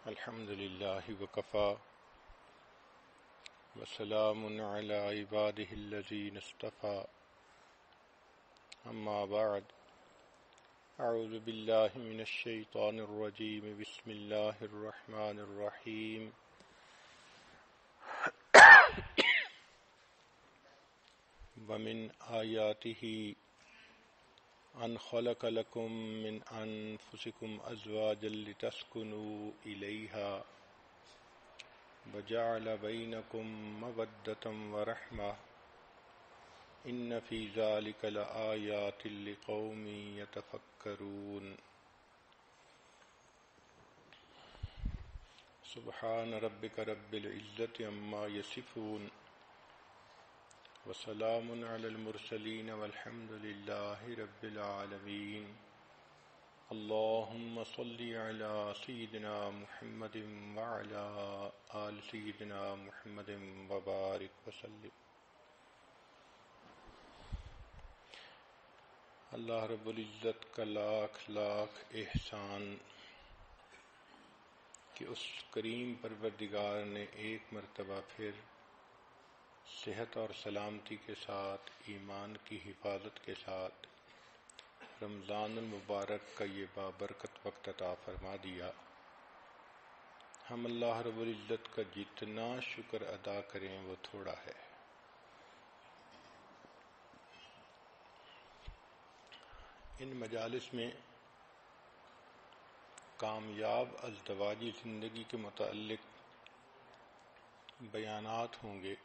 الحمد لله وكفى وسلام على عباده الذين اصطفى أما بعد أعوذ بالله من الشيطان الرجيم بسم الله الرحمن الرحيم ومن آياته أن خلق لكم من أنفسكم أزواجا لتسكنوا إليها وجعل بينكم مودة ورحمة إن في ذلك لآيات لقوم يتفكرون سبحان ربك رب العزة عما يصفون وسلام على المرسلين والحمد لله رب العالمين اللهم صل على سيدنا محمد وعلى آل سيدنا محمد وبارك وسلم. اللہ رب العزت کا لاکھ لاکھ احسان کہ اس کریم پروردگار نے ایک مرتبہ پھر صحت اور سلامتی کے ساتھ ایمان کی حفاظت کے ساتھ رمضان المبارک کا یہ بابرکت وقت عطا فرما دیا. ہم اللہ رب العزت کا جتنا شکر ادا کریں وہ تھوڑا ہے. ان مجالس میں کامیاب ازدواجی زندگی کے متعلق بیانات ہوں گے.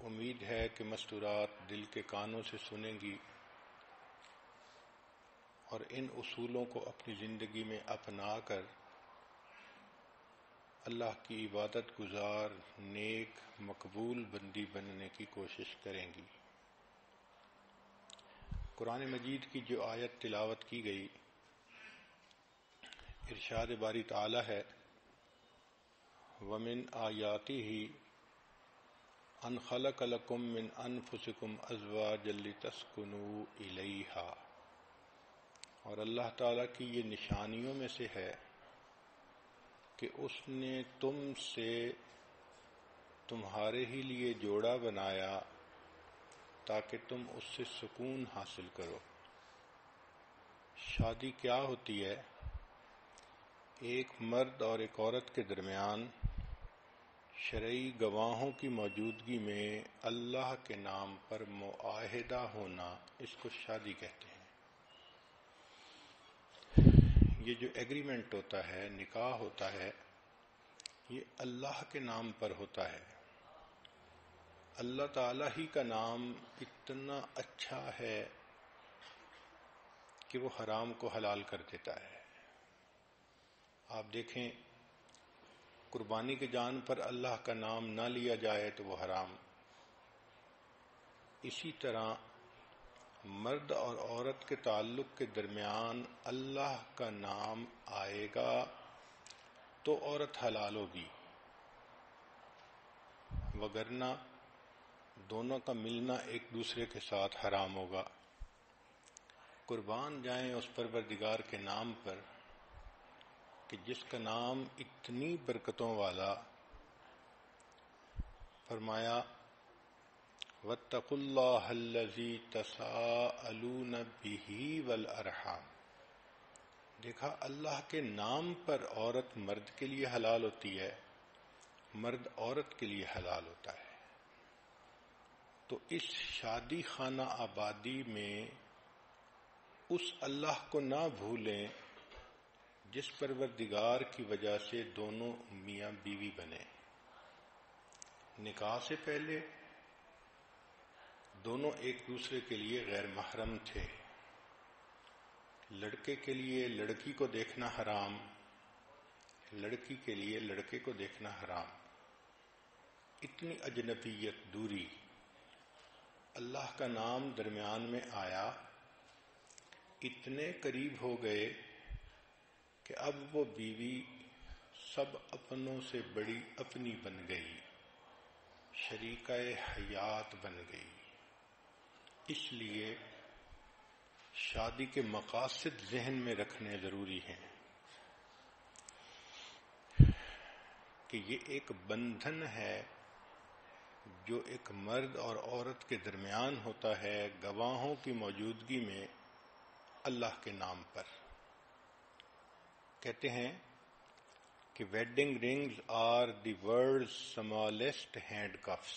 امید ہے کہ مستورات دل کے کانوں سے سنیں گی اور ان اصولوں کو اپنی زندگی میں اپنا کر اللہ کی عبادت گزار نیک مقبول بندی بننے کی کوشش کریں گی. قرآن مجید کی جو آیت تلاوت کی گئی، ارشاد باری تعالی ہے وَمِنْ آیَاتِهِ أَنْ خَلَقَ لَكُم مِّنْ أَنفُسِكُمْ أَزْوَاجًا لِتَسْكُنُوا إِلَيْهَا، اور اللہ تعالیٰ کی یہ نشانیوں میں سے ہے کہ اس نے تم سے تمہارے ہی لیے جوڑا بنایا تاکہ تم اس سے سکون حاصل کرو. شادی کیا ہوتی ہے؟ ایک مرد اور ایک عورت کے درمیان شرعی گواہوں کی موجودگی میں اللہ کے نام پر معاہدہ ہونا، اس کو شادی کہتے ہیں. یہ جو ایگریمنٹ ہوتا ہے، نکاح ہوتا ہے، یہ اللہ کے نام پر ہوتا ہے. اللہ تعالیٰ ہی کا نام اتنا اچھا ہے کہ وہ حرام کو حلال کر دیتا ہے. آپ دیکھیں، قربانی کے جان پر اللہ کا نام نہ لیا جائے تو وہ حرام. اسی طرح مرد اور عورت کے تعلق کے درمیان اللہ کا نام آئے گا تو عورت حلال ہوگی، وگرنہ دونوں کا ملنا ایک دوسرے کے ساتھ حرام ہوگا. قربان جائیں اس پروردگار کے نام پر کہ جس کا نام اتنی برکتوں والا. فرمایا وَاتَّقُوا اللَّهَ الَّذِي تَسَاءَلُونَ بِهِ وَالْأَرْحَامَ. دیکھا، اللہ کے نام پر عورت مرد کے لیے حلال ہوتی ہے، مرد عورت کے لیے حلال ہوتا ہے. تو اس شادی خانہ آبادی میں اس اللہ کو نہ بھولیں جس پروردگار کی وجہ سے دونوں میاں بیوی بنے. نکاح سے پہلے دونوں ایک دوسرے کے لیے غیر محرم تھے. لڑکے کے لیے لڑکی کو دیکھنا حرام، لڑکی کے لیے لڑکے کو دیکھنا حرام. اتنی اجنبیت، دوری. اللہ کا نام درمیان میں آیا، اتنے قریب ہو گئے کہ اب وہ بیوی سب اپنوں سے بڑی اپنی بن گئی، شریکہ حیات بن گئی. اس لیے شادی کے مقاصد ذہن میں رکھنے ضروری ہیں کہ یہ ایک بندھن ہے جو ایک مرد اور عورت کے درمیان ہوتا ہے گواہوں کی موجودگی میں اللہ کے نام پر. کہتے ہیں کہ wedding rings are the world's smallest handcuffs,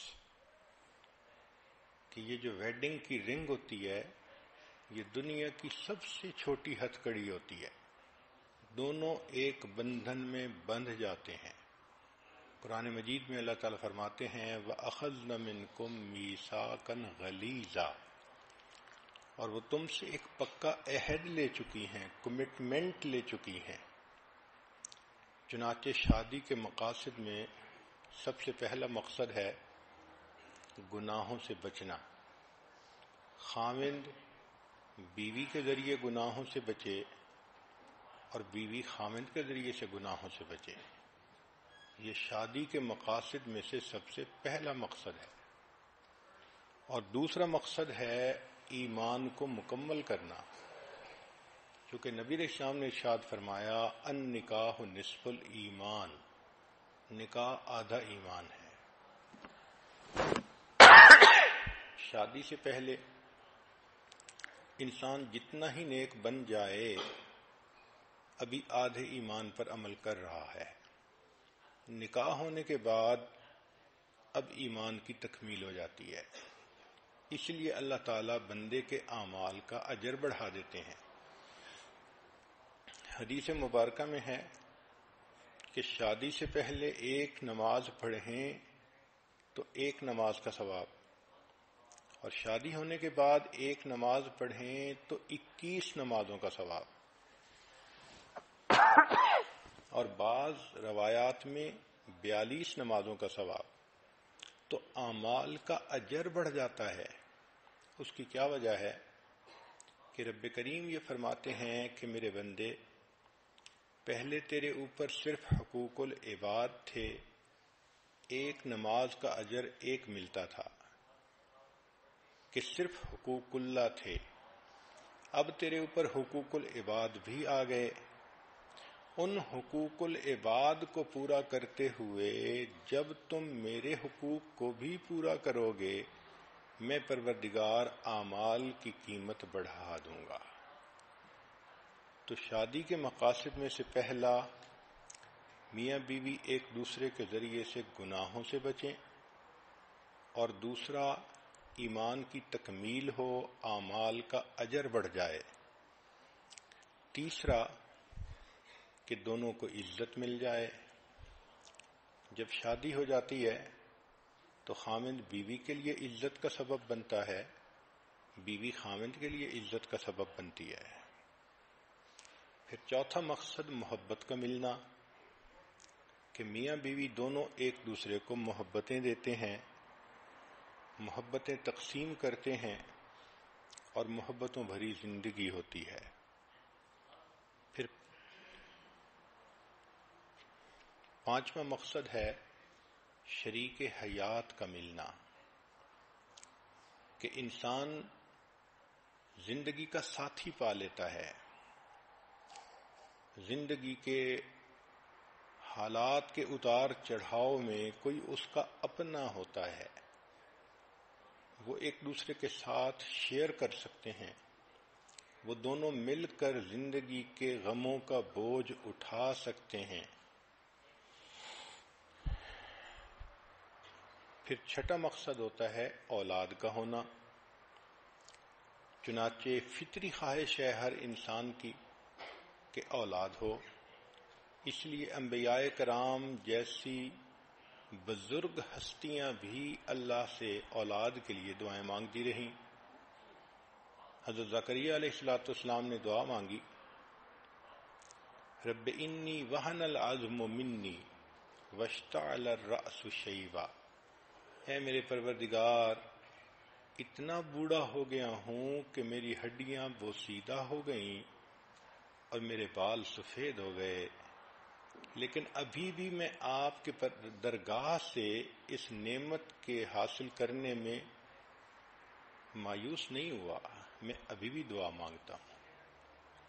کہ یہ جو ویڈنگ کی رنگ ہوتی ہے یہ دنیا کی سب سے چھوٹی ہتھ کڑی ہوتی ہے. دونوں ایک بندھن میں بندھ جاتے ہیں. قرآن مجید میں اللہ تعالیٰ فرماتے ہیں وَأَخَذْنَ مِنْكُمْ مِيثَاقًا غَلِيظًا، اور وہ تم سے ایک پکا عہد لے چکی ہیں، کمٹمنٹ لے چکی ہیں. چنانچہ شادی کے مقاصد میں سب سے پہلا مقصد ہے گناہوں سے بچنا. خاوند بیوی کے ذریعے گناہوں سے بچے اور بیوی خاوند کے ذریعے سے گناہوں سے بچے. یہ شادی کے مقاصد میں سے سب سے پہلا مقصد ہے. اور دوسرا مقصد ہے ایمان کو مکمل کرنا، کیونکہ نبی علیہ السلام نے ارشاد فرمایا النکاح نصف الایمان، نکاح آدھا ایمان ہے. شادی سے پہلے انسان جتنا ہی نیک بن جائے ابھی آدھے ایمان پر عمل کر رہا ہے. نکاح ہونے کے بعد اب ایمان کی تکمیل ہو جاتی ہے. اس لیے اللہ تعالیٰ بندے کے اعمال کا اجر بڑھا دیتے ہیں. حدیث مبارکہ میں ہے کہ شادی سے پہلے ایک نماز پڑھیں تو ایک نماز کا ثواب، اور شادی ہونے کے بعد ایک نماز پڑھیں تو 21 نمازوں کا ثواب، اور بعض روایات میں 42 نمازوں کا ثواب. تو اعمال کا اجر بڑھ جاتا ہے. اس کی کیا وجہ ہے کہ رب کریم یہ فرماتے ہیں کہ میرے بندے پہلے تیرے اوپر صرف حقوق العباد تھے، ایک نماز کا اجر ایک ملتا تھا کہ صرف حقوق اللہ تھے. اب تیرے اوپر حقوق العباد بھی آ گئے. ان حقوق العباد کو پورا کرتے ہوئے جب تم میرے حقوق کو بھی پورا کرو گے میں پروردگار اعمال کی قیمت بڑھا دوں گا. تو شادی کے مقاصد میں سے پہلا میاں بیوی ایک دوسرے کے ذریعے سے گناہوں سے بچیں، اور دوسرا ایمان کی تکمیل ہو، اعمال کا اجر بڑھ جائے. تیسرا کہ دونوں کو عزت مل جائے. جب شادی ہو جاتی ہے تو خاوند بیوی کے لیے عزت کا سبب بنتا ہے، بیوی خاوند کے لیے عزت کا سبب بنتی ہے. پھر چوتھا مقصد محبت کا ملنا، کہ میاں بیوی دونوں ایک دوسرے کو محبتیں دیتے ہیں، محبتیں تقسیم کرتے ہیں اور محبتوں بھری زندگی ہوتی ہے. پھر پانچواں مقصد ہے شریک حیات کا ملنا، کہ انسان زندگی کا ساتھی پا لیتا ہے. زندگی کے حالات کے اتار چڑھاؤ میں کوئی اس کا اپنا ہوتا ہے، وہ ایک دوسرے کے ساتھ شیئر کر سکتے ہیں. وہ دونوں مل کر زندگی کے غموں کا بوجھ اٹھا سکتے ہیں. پھر چھٹا مقصد ہوتا ہے اولاد کا ہونا. چنانچہ فطری خواہش ہے ہر انسان کی کہ اولاد ہو. اس لیے انبیاء کرام جیسی بزرگ ہستیاں بھی اللہ سے اولاد کے لیے دعائیں مانگتی رہیں. حضرت زکریا علیہ السلام نے دعا مانگی رب انی وہن العظم منی واشتعل الرأس شیبا، اے میرے پروردگار اتنا بوڑھا ہو گیا ہوں کہ میری ہڈیاں بوسیدہ ہو گئیں اور میرے بال سفید ہو گئے، لیکن ابھی بھی میں آپ کے درگاہ سے اس نعمت کے حاصل کرنے میں مایوس نہیں ہوا. میں ابھی بھی دعا مانگتا ہوں.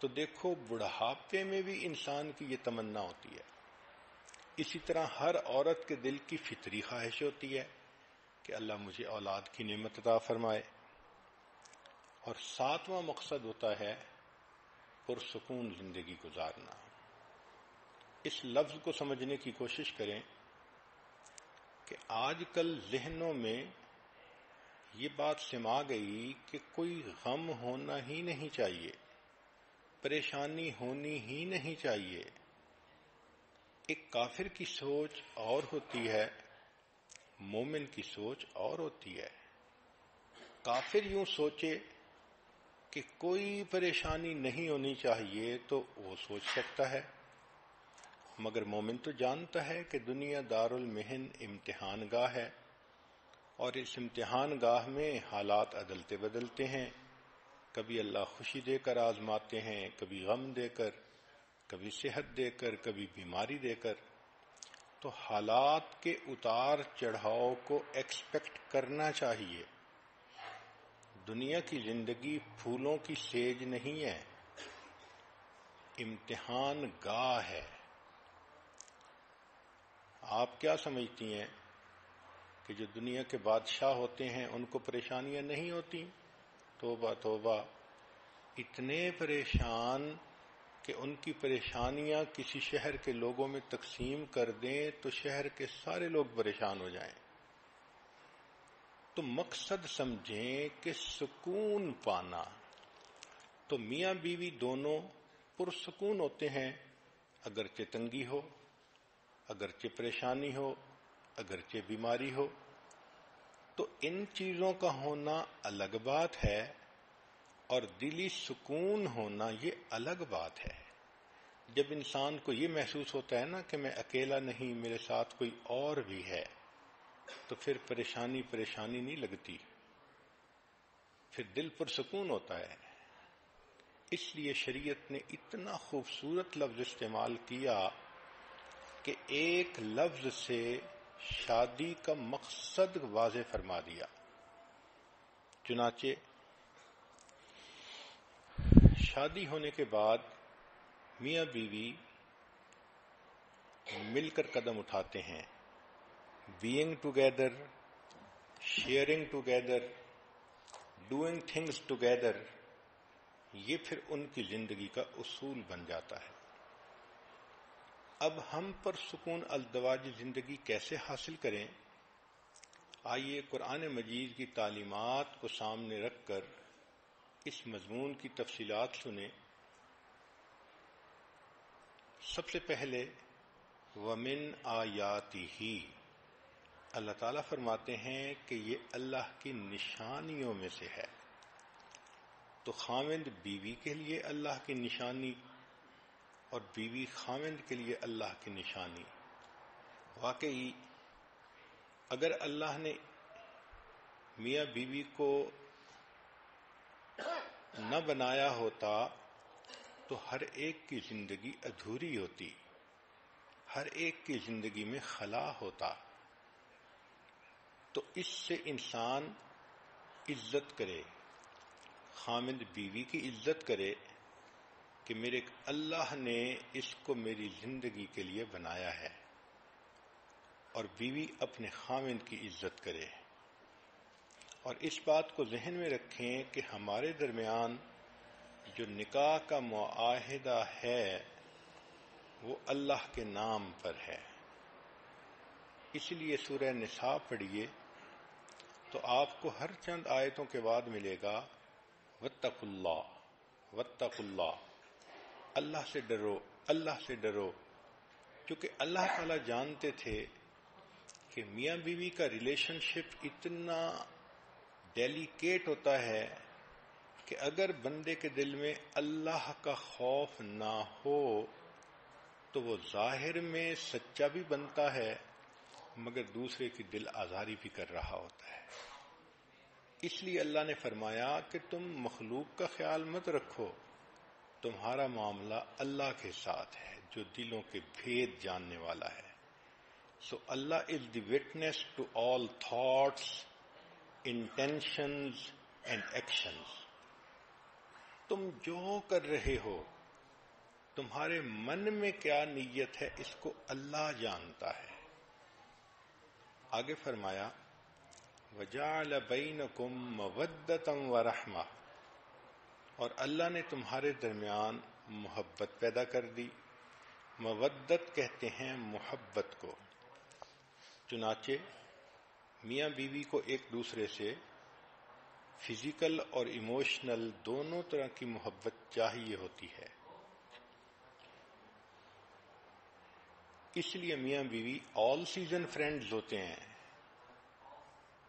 تو دیکھو بڑھاپے میں بھی انسان کی یہ تمنا ہوتی ہے. اسی طرح ہر عورت کے دل کی فطری خواہش ہوتی ہے کہ اللہ مجھے اولاد کی نعمت عطا فرمائے. اور 7واں مقصد ہوتا ہے پرسکون زندگی گزارنا. اس لفظ کو سمجھنے کی کوشش کریں کہ آج کل ذہنوں میں یہ بات سما گئی کہ کوئی غم ہونا ہی نہیں چاہیے، پریشانی ہونی ہی نہیں چاہیے. ایک کافر کی سوچ اور ہوتی ہے، مومن کی سوچ اور ہوتی ہے. کافر یوں سوچے کہ کوئی پریشانی نہیں ہونی چاہیے تو وہ سوچ سکتا ہے، مگر مومن تو جانتا ہے کہ دنیا دار المحن امتحان گاہ ہے، اور اس امتحان گاہ میں حالات عدلتے بدلتے ہیں. کبھی اللہ خوشی دے کر آزماتے ہیں، کبھی غم دے کر، کبھی صحت دے کر، کبھی بیماری دے کر. تو حالات کے اتار چڑھاؤ کو ایکسپیکٹ کرنا چاہیے. دنیا کی زندگی پھولوں کی سیج نہیں ہے، امتحان گاہ ہے. آپ کیا سمجھتی ہیں کہ جو دنیا کے بادشاہ ہوتے ہیں ان کو پریشانیاں نہیں ہوتی؟ توبہ توبہ، اتنے پریشان کہ ان کی پریشانیاں کسی شہر کے لوگوں میں تقسیم کر دیں تو شہر کے سارے لوگ پریشان ہو جائیں. تو مقصد سمجھیں کہ سکون پانا. تو میاں بیوی دونوں پرسکون ہوتے ہیں، اگرچہ تنگی ہو، اگرچہ پریشانی ہو، اگرچہ بیماری ہو. تو ان چیزوں کا ہونا الگ بات ہے اور دلی سکون ہونا یہ الگ بات ہے. جب انسان کو یہ محسوس ہوتا ہے نا کہ میں اکیلا نہیں، میرے ساتھ کوئی اور بھی ہے، تو پھر پریشانی نہیں لگتی، پھر دل پر سکون ہوتا ہے. اس لیے شریعت نے اتنا خوبصورت لفظ استعمال کیا کہ ایک لفظ سے شادی کا مقصد واضح فرما دیا. چنانچہ شادی ہونے کے بعد میاں بیوی مل کر قدم اٹھاتے ہیں، being together, sharing together, doing things together. یہ پھر ان کی زندگی کا اصول بن جاتا ہے. اب ہم پر سکون ازدواجی زندگی کیسے حاصل کریں؟ آئیے قرآن مجید کی تعلیمات کو سامنے رکھ کر اس مضمون کی تفصیلات سنیں. سب سے پہلے وَمِنْ آیَاتِهِ، اللہ تعالیٰ فرماتے ہیں کہ یہ اللہ کی نشانیوں میں سے ہے. تو خاوند بیوی کے لیے اللہ کی نشانی اور بیوی خاوند کے لیے اللہ کی نشانی. واقعی اگر اللہ نے میاں بیوی کو نہ بنایا ہوتا تو ہر ایک کی زندگی ادھوری ہوتی، ہر ایک کی زندگی میں خلا ہوتا. تو اس سے انسان عزت کرے، خامد بیوی کی عزت کرے کہ میرے اللہ نے اس کو میری زندگی کے لیے بنایا ہے، اور بیوی اپنے خامد کی عزت کرے. اور اس بات کو ذہن میں رکھیں کہ ہمارے درمیان جو نکاح کا معاہدہ ہے وہ اللہ کے نام پر ہے. اس لیے سورہ نساء پڑھیے تو آپ کو ہر چند آیتوں کے بعد ملے گا واتقوا اللہ، واتقوا اللہ، اللہ سے ڈرو، اللہ سے ڈرو. کیونکہ اللہ تعالیٰ جانتے تھے کہ میاں بیوی کا ریلیشن شپ اتنا ڈیلیکیٹ ہوتا ہے کہ اگر بندے کے دل میں اللہ کا خوف نہ ہو تو وہ ظاہر میں سچا بھی بنتا ہے مگر دوسرے کی دل آزاری بھی کر رہا ہوتا ہے. اس لیے اللہ نے فرمایا کہ تم مخلوق کا خیال مت رکھو، تمہارا معاملہ اللہ کے ساتھ ہے جو دلوں کے بھید جاننے والا ہے. So Allah is the witness to all thoughts, intentions and actions. تم جو کر رہے ہو تمہارے من میں کیا نیت ہے اس کو اللہ جانتا ہے۔ آگے فرمایا وَجَعَلَ بَيْنَكُمْ مَوَدَّةً وَرَحْمَةً، اور اللہ نے تمہارے درمیان محبت پیدا کر دی۔ مودت کہتے ہیں محبت کو۔ چنانچہ میاں بیوی کو ایک دوسرے سے فزیکل اور ایموشنل دونوں طرح کی محبت چاہیے ہوتی ہے۔ اس لیے میاں بیوی آل سیزن فرینڈز ہوتے ہیں،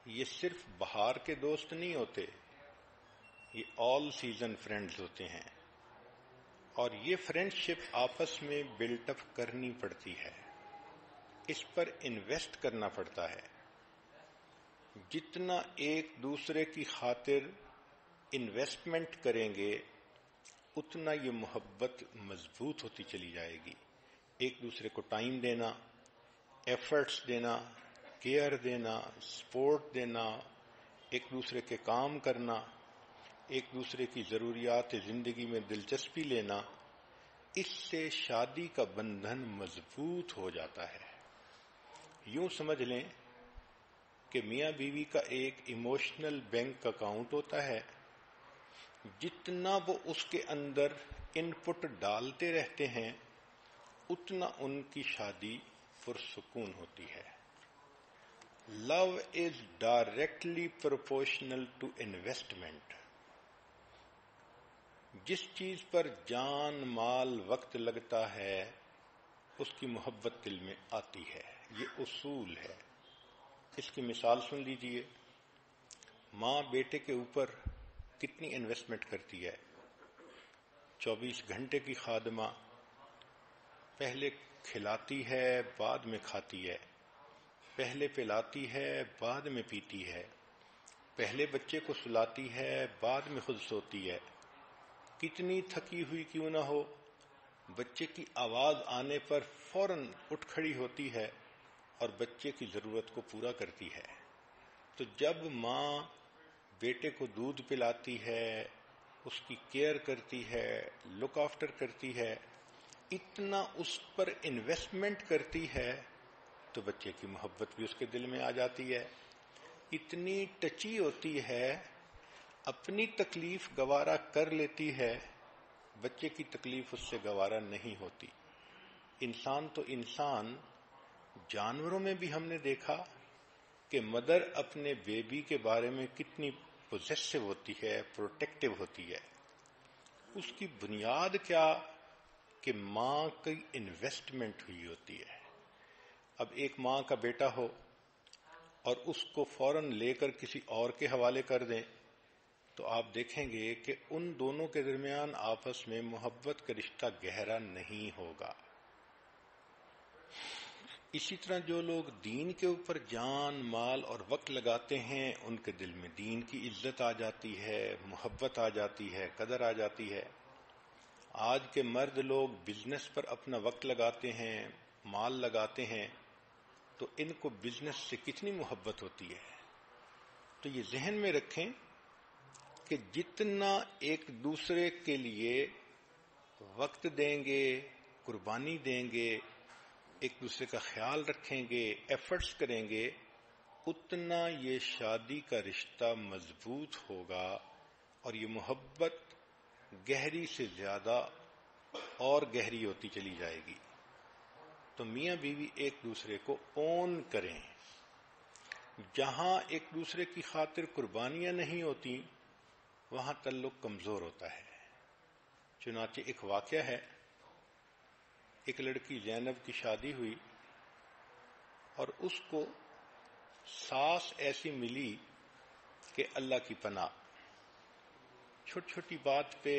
یہ صرف بہار کے دوست نہیں ہوتے، یہ آل سیزن فرینڈز ہوتے ہیں، اور یہ فرینڈ شپ آپس میں بلٹ اپ کرنی پڑتی ہے، اس پر انویسٹ کرنا پڑتا ہے۔ جتنا ایک دوسرے کی خاطر انویسٹمنٹ کریں گے اتنا یہ محبت مضبوط ہوتی چلی جائے گی۔ ایک دوسرے کو ٹائم دینا، ایفرٹس دینا، کیئر دینا، سپورٹ دینا، ایک دوسرے کے کام کرنا، ایک دوسرے کی ضروریات زندگی میں دلچسپی لینا، اس سے شادی کا بندھن مضبوط ہو جاتا ہے۔ یوں سمجھ لیں کہ میاں بیوی کا ایک ایموشنل بینک اکاؤنٹ ہوتا ہے، جتنا وہ اس کے اندر ان پٹ ڈالتے رہتے ہیں اتنا ان کی شادی پرسکون ہوتی ہے۔ Love is directly proportional to investment. جس چیز پر جان مال وقت لگتا ہے اس کی محبت دل میں آتی ہے، یہ اصول ہے۔ اس کی مثال سن لیجئے، ماں بیٹے کے اوپر کتنی انویسٹمنٹ کرتی ہے۔ 24 گھنٹے کی خادمہ، پہلے کھلاتی ہے بعد میں کھاتی ہے، پہلے پلاتی ہے بعد میں پیتی ہے، پہلے بچے کو سلاتی ہے بعد میں خود سوتی ہے۔ کتنی تھکی ہوئی کیوں نہ ہو، بچے کی آواز آنے پر فوراً اٹھ کھڑی ہوتی ہے اور بچے کی ضرورت کو پورا کرتی ہے۔ تو جب ماں بیٹے کو دودھ پلاتی ہے، اس کی کیئر کرتی ہے، لک آفٹر کرتی ہے، اتنا اس پر انویسٹمنٹ کرتی ہے تو بچے کی محبت بھی اس کے دل میں آ جاتی ہے۔ اتنی ٹچی ہوتی ہے، اپنی تکلیف گوارا کر لیتی ہے، بچے کی تکلیف اس سے گوارا نہیں ہوتی۔ انسان تو انسان، جانوروں میں بھی ہم نے دیکھا کہ مدر اپنے بیبی کے بارے میں کتنی پوزیسو ہوتی ہے، پروٹیکٹیو ہوتی ہے۔ اس کی بنیاد کیا کہ ماں کی انویسٹمنٹ ہوئی ہوتی ہے۔ اب ایک ماں کا بیٹا ہو اور اس کو فوراً لے کر کسی اور کے حوالے کر دیں تو آپ دیکھیں گے کہ ان دونوں کے درمیان آپس میں محبت کا رشتہ گہرا نہیں ہوگا۔ اسی طرح جو لوگ دین کے اوپر جان مال اور وقت لگاتے ہیں ان کے دل میں دین کی عزت آ جاتی ہے، محبت آ جاتی ہے، قدر آ جاتی ہے۔ آج کے مرد لوگ بزنس پر اپنا وقت لگاتے ہیں، مال لگاتے ہیں، تو ان کو بزنس سے کتنی محبت ہوتی ہے۔ تو یہ ذہن میں رکھیں کہ جتنا ایک دوسرے کے لیے وقت دیں گے، قربانی دیں گے، ایک دوسرے کا خیال رکھیں گے، ایفرٹس کریں گے، اتنا یہ شادی کا رشتہ مضبوط ہوگا اور یہ محبت گہری سے زیادہ اور گہری ہوتی چلی جائے گی۔ تو میاں بیوی ایک دوسرے کو اون کریں۔ جہاں ایک دوسرے کی خاطر قربانیاں نہیں ہوتی وہاں تعلق کمزور ہوتا ہے۔ چنانچہ ایک واقعہ ہے، ایک لڑکی زینب کی شادی ہوئی اور اس کو ساس ایسی ملی کہ اللہ کی پناہ، چھوٹی چھوٹی بات پہ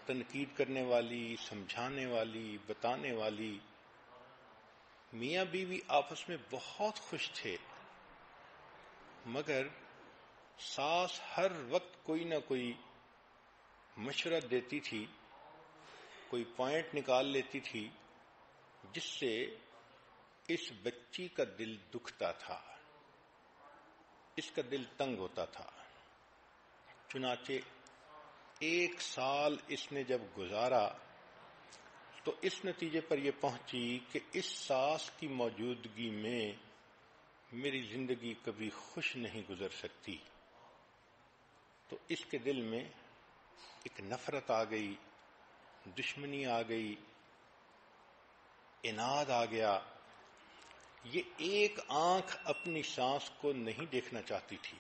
تنقید کرنے والی، سمجھانے والی، بتانے والی۔ میاں بیوی آپس میں بہت خوش تھے، مگر ساس ہر وقت کوئی نہ کوئی مشورہ دیتی تھی، کوئی پوائنٹ نکال لیتی تھی جس سے اس بچی کا دل دکھتا تھا، اس کا دل تنگ ہوتا تھا۔ چنانچہ 1 سال اس نے جب گزارا تو اس نتیجے پر یہ پہنچی کہ اس ساس کی موجودگی میں میری زندگی کبھی خوش نہیں گزر سکتی. تو اس کے دل میں ایک نفرت آ گئی، دشمنی آ گئی، عناد آ گیا. یہ ایک آنکھ اپنی سانس کو نہیں دیکھنا چاہتی تھی.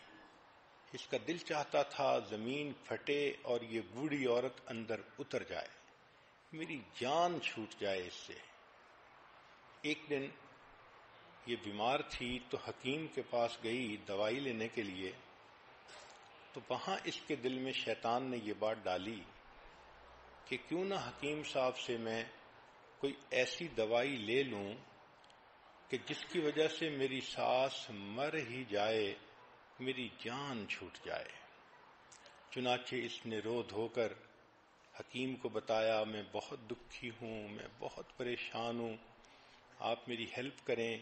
اس کا دل چاہتا تھا زمین پھٹے اور یہ بوڑھی عورت اندر اتر جائے، میری جان چھوٹ جائے اس سے. ایک دن یہ بیمار تھی تو حکیم کے پاس گئی دوائی لینے کے لیے. تو وہاں اس کے دل میں شیطان نے یہ بات ڈالی کہ کیوں نہ حکیم صاحب سے میں کوئی ایسی دوائی لے لوں کہ جس کی وجہ سے میری ساس مر ہی جائے، میری جان چھوٹ جائے. چنانچہ اس نے رو دھو کر حکیم کو بتایا، میں بہت دکھی ہوں، میں بہت پریشان ہوں، آپ میری ہیلپ کریں،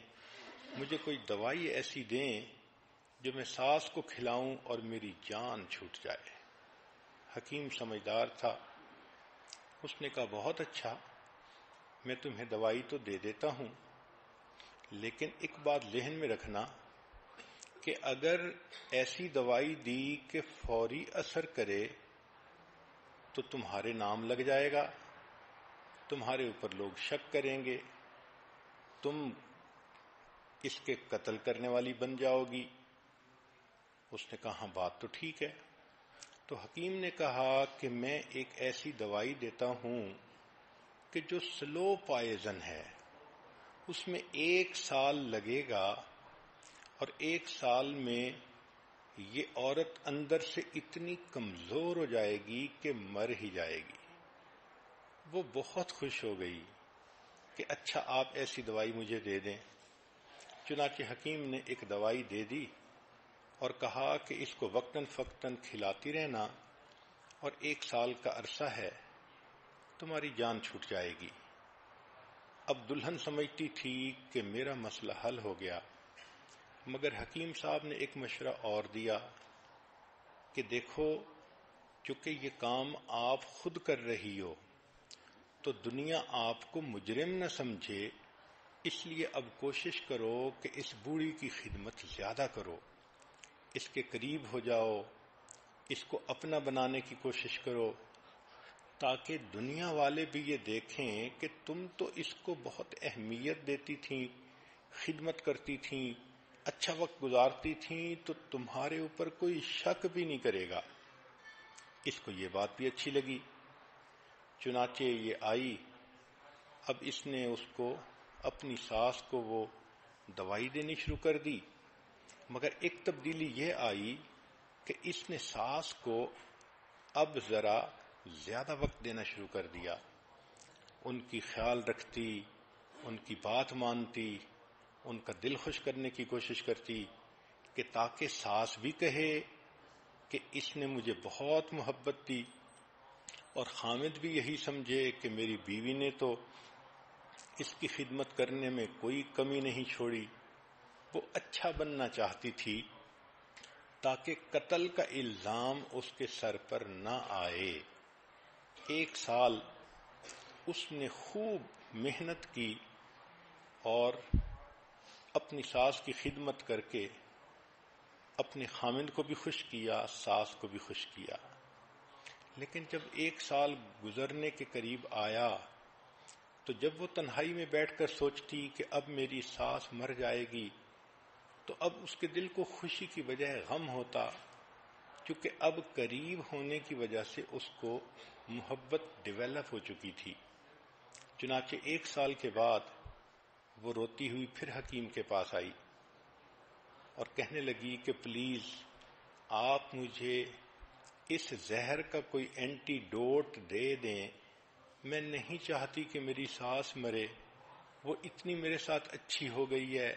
مجھے کوئی دوائی ایسی دیں جو میں ساس کو کھلاؤں اور میری جان چھوٹ جائے. حکیم سمجھدار تھا، اس نے کہا بہت اچھا، میں تمہیں دوائی تو دے دیتا ہوں، لیکن ایک بات ذہن میں رکھنا کہ اگر ایسی دوائی دی کہ فوری اثر کرے تو تمہارے نام لگ جائے گا، تمہارے اوپر لوگ شک کریں گے، تم اس کے قتل کرنے والی بن جاؤ گی. اس نے کہا بات تو ٹھیک ہے. تو حکیم نے کہا کہ میں ایک ایسی دوائی دیتا ہوں کہ جو سلو پائزن ہے، اس میں 1 سال لگے گا اور 1 سال میں یہ عورت اندر سے اتنی کمزور ہو جائے گی کہ مر ہی جائے گی. وہ بہت خوش ہو گئی کہ اچھا آپ ایسی دوائی مجھے دے دیں. چنانچہ حکیم نے ایک دوائی دے دی اور کہا کہ اس کو وقتاً فوقتاً کھلاتی رہنا اور 1 سال کا عرصہ ہے، تمہاری جان چھوٹ جائے گی. اب دلہن سمجھتی تھی کہ میرا مسئلہ حل ہو گیا، مگر حکیم صاحب نے ایک مشورہ اور دیا کہ دیکھو، چونکہ یہ کام آپ خود کر رہی ہو تو دنیا آپ کو مجرم نہ سمجھے، اس لیے اب کوشش کرو کہ اس بوڑھی کی خدمت زیادہ کرو، اس کے قریب ہو جاؤ، اس کو اپنا بنانے کی کوشش کرو، تاکہ دنیا والے بھی یہ دیکھیں کہ تم تو اس کو بہت اہمیت دیتی تھیں، خدمت کرتی تھیں، اچھا وقت گزارتی تھیں، تو تمہارے اوپر کوئی شک بھی نہیں کرے گا. اس کو یہ بات بھی اچھی لگی. چنانچہ یہ آئی. اب اس نے اس کو اپنی ساس کو وہ دوائی دینی شروع کر دی، مگر ایک تبدیلی یہ آئی کہ اس نے ساس کو اب ذرا زیادہ وقت دینا شروع کر دیا. ان کی خیال رکھتی، ان کی بات مانتی، ان کا دل خوش کرنے کی کوشش کرتی کہ تاکہ ساس بھی کہے کہ اس نے مجھے بہت محبت دی اور خامد بھی یہی سمجھے کہ میری بیوی نے تو اس کی خدمت کرنے میں کوئی کمی نہیں چھوڑی. وہ اچھا بننا چاہتی تھی تاکہ قتل کا الزام اس کے سر پر نہ آئے. 1 سال اس نے خوب محنت کی اور اپنی ساس کی خدمت کر کے اپنے خامند کو بھی خوش کیا، ساس کو بھی خوش کیا. لیکن جب 1 سال گزرنے کے قریب آیا تو جب وہ تنہائی میں بیٹھ کر سوچتی کہ اب میری ساس مر جائے گی، تو اب اس کے دل کو خوشی کی بجائے غم ہوتا، کیونکہ اب قریب ہونے کی وجہ سے اس کو محبت ڈیولپ ہو چکی تھی. چنانچہ 1 سال کے بعد وہ روتی ہوئی پھر حکیم کے پاس آئی اور کہنے لگی کہ پلیز آپ مجھے اس زہر کا کوئی اینٹی ڈوٹ دے دیں، میں نہیں چاہتی کہ میری ساس مرے، وہ اتنی میرے ساتھ اچھی ہو گئی ہے،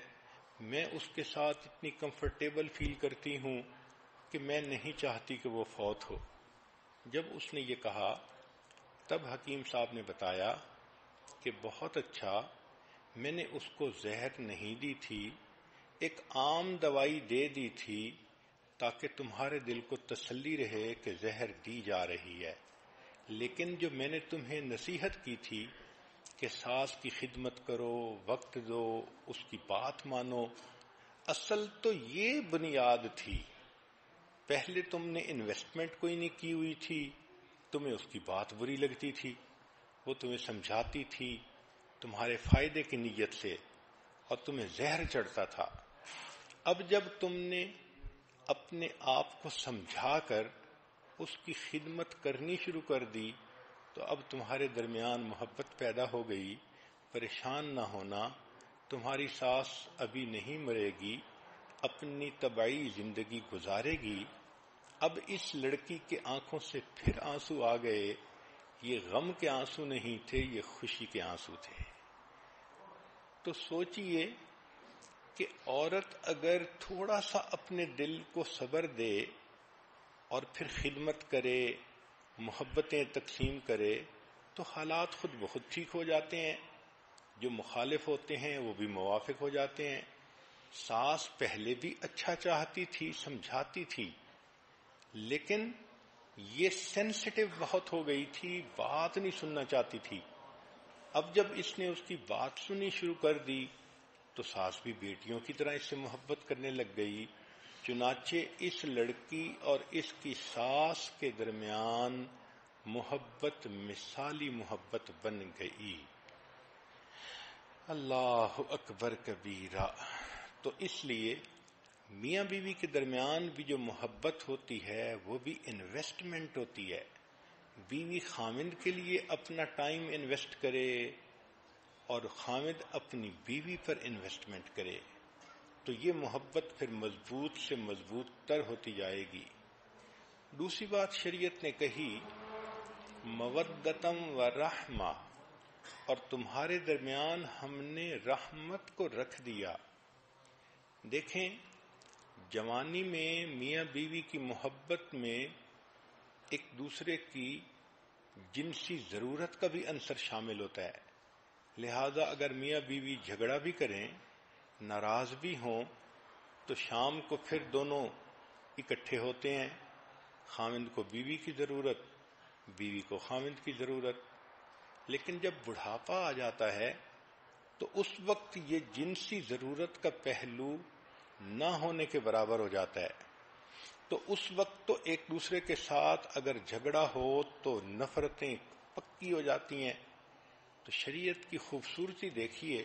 میں اس کے ساتھ اتنی کمفرٹیبل فیل کرتی ہوں کہ میں نہیں چاہتی کہ وہ فوت ہو. جب اس نے یہ کہا تب حکیم صاحب نے بتایا کہ بہت اچھا، میں نے اس کو زہر نہیں دی تھی، ایک عام دوائی دے دی تھی تاکہ تمہارے دل کو تسلی رہے کہ زہر دی جا رہی ہے، لیکن جو میں نے تمہیں نصیحت کی تھی کہ ساس کی خدمت کرو، وقت دو، اس کی بات مانو، اصل تو یہ بنیاد تھی۔ پہلے تم نے انویسٹمنٹ کوئی نہیں کی ہوئی تھی، تمہیں اس کی بات بری لگتی تھی، وہ تمہیں سمجھاتی تھی تمہارے فائدے کی نیت سے، اور تمہیں زہر چڑھتا تھا۔ اب جب تم نے اپنے آپ کو سمجھا کر اس کی خدمت کرنی شروع کر دی تو اب تمہارے درمیان محبت پیدا ہو گئی۔ پریشان نہ ہونا، تمہاری ساس ابھی نہیں مرے گی، اپنی طبعی زندگی گزارے گی۔ اب اس لڑکی کے آنکھوں سے پھر آنسو آ گئے، یہ غم کے آنسو نہیں تھے، یہ خوشی کے آنسو تھے۔ تو سوچئے کہ عورت اگر تھوڑا سا اپنے دل کو صبر دے اور پھر خدمت کرے، محبتیں تقسیم کرے، تو حالات خود بخود ٹھیک ہو جاتے ہیں۔ جو مخالف ہوتے ہیں وہ بھی موافق ہو جاتے ہیں۔ ساس پہلے بھی اچھا چاہتی تھی، سمجھاتی تھی، لیکن یہ سینسٹیو بہت ہو گئی تھی، بات نہیں سننا چاہتی تھی۔ اب جب اس نے اس کی بات سنی شروع کر دی تو ساس بھی بیٹیوں کی طرح اس سے محبت کرنے لگ گئی۔ چنانچہ اس لڑکی اور اس کی ساس کے درمیان محبت مثالی محبت بن گئی۔ اللہ اکبر کبیرہ۔ تو اس لیے میاں بیوی کے درمیان بھی جو محبت ہوتی ہے وہ بھی انویسٹمنٹ ہوتی ہے۔ بیوی خامند کے لیے اپنا ٹائم انویسٹ کرے اور خامند اپنی بیوی پر انویسٹمنٹ کرے تو یہ محبت پھر مضبوط سے مضبوط تر ہوتی جائے گی۔ دوسری بات شریعت نے کہی مودتم و رحمہ، اور تمہارے درمیان ہم نے رحمت کو رکھ دیا۔ دیکھیں، جوانی میں میاں بیوی کی محبت میں ایک دوسرے کی جنسی ضرورت کا بھی عنصر شامل ہوتا ہے، لہذا اگر میاں بیوی جھگڑا بھی کریں، ناراض بھی ہوں، تو شام کو پھر دونوں اکٹھے ہوتے ہیں، خامند کو بیوی کی ضرورت، بیوی کو خامند کی ضرورت۔ لیکن جب بڑھاپا آ جاتا ہے تو اس وقت یہ جنسی ضرورت کا پہلو نہ ہونے کے برابر ہو جاتا ہے، تو اس وقت تو ایک دوسرے کے ساتھ اگر جھگڑا ہو تو نفرتیں پکی ہو جاتی ہیں۔ تو شریعت کی خوبصورتی دیکھیے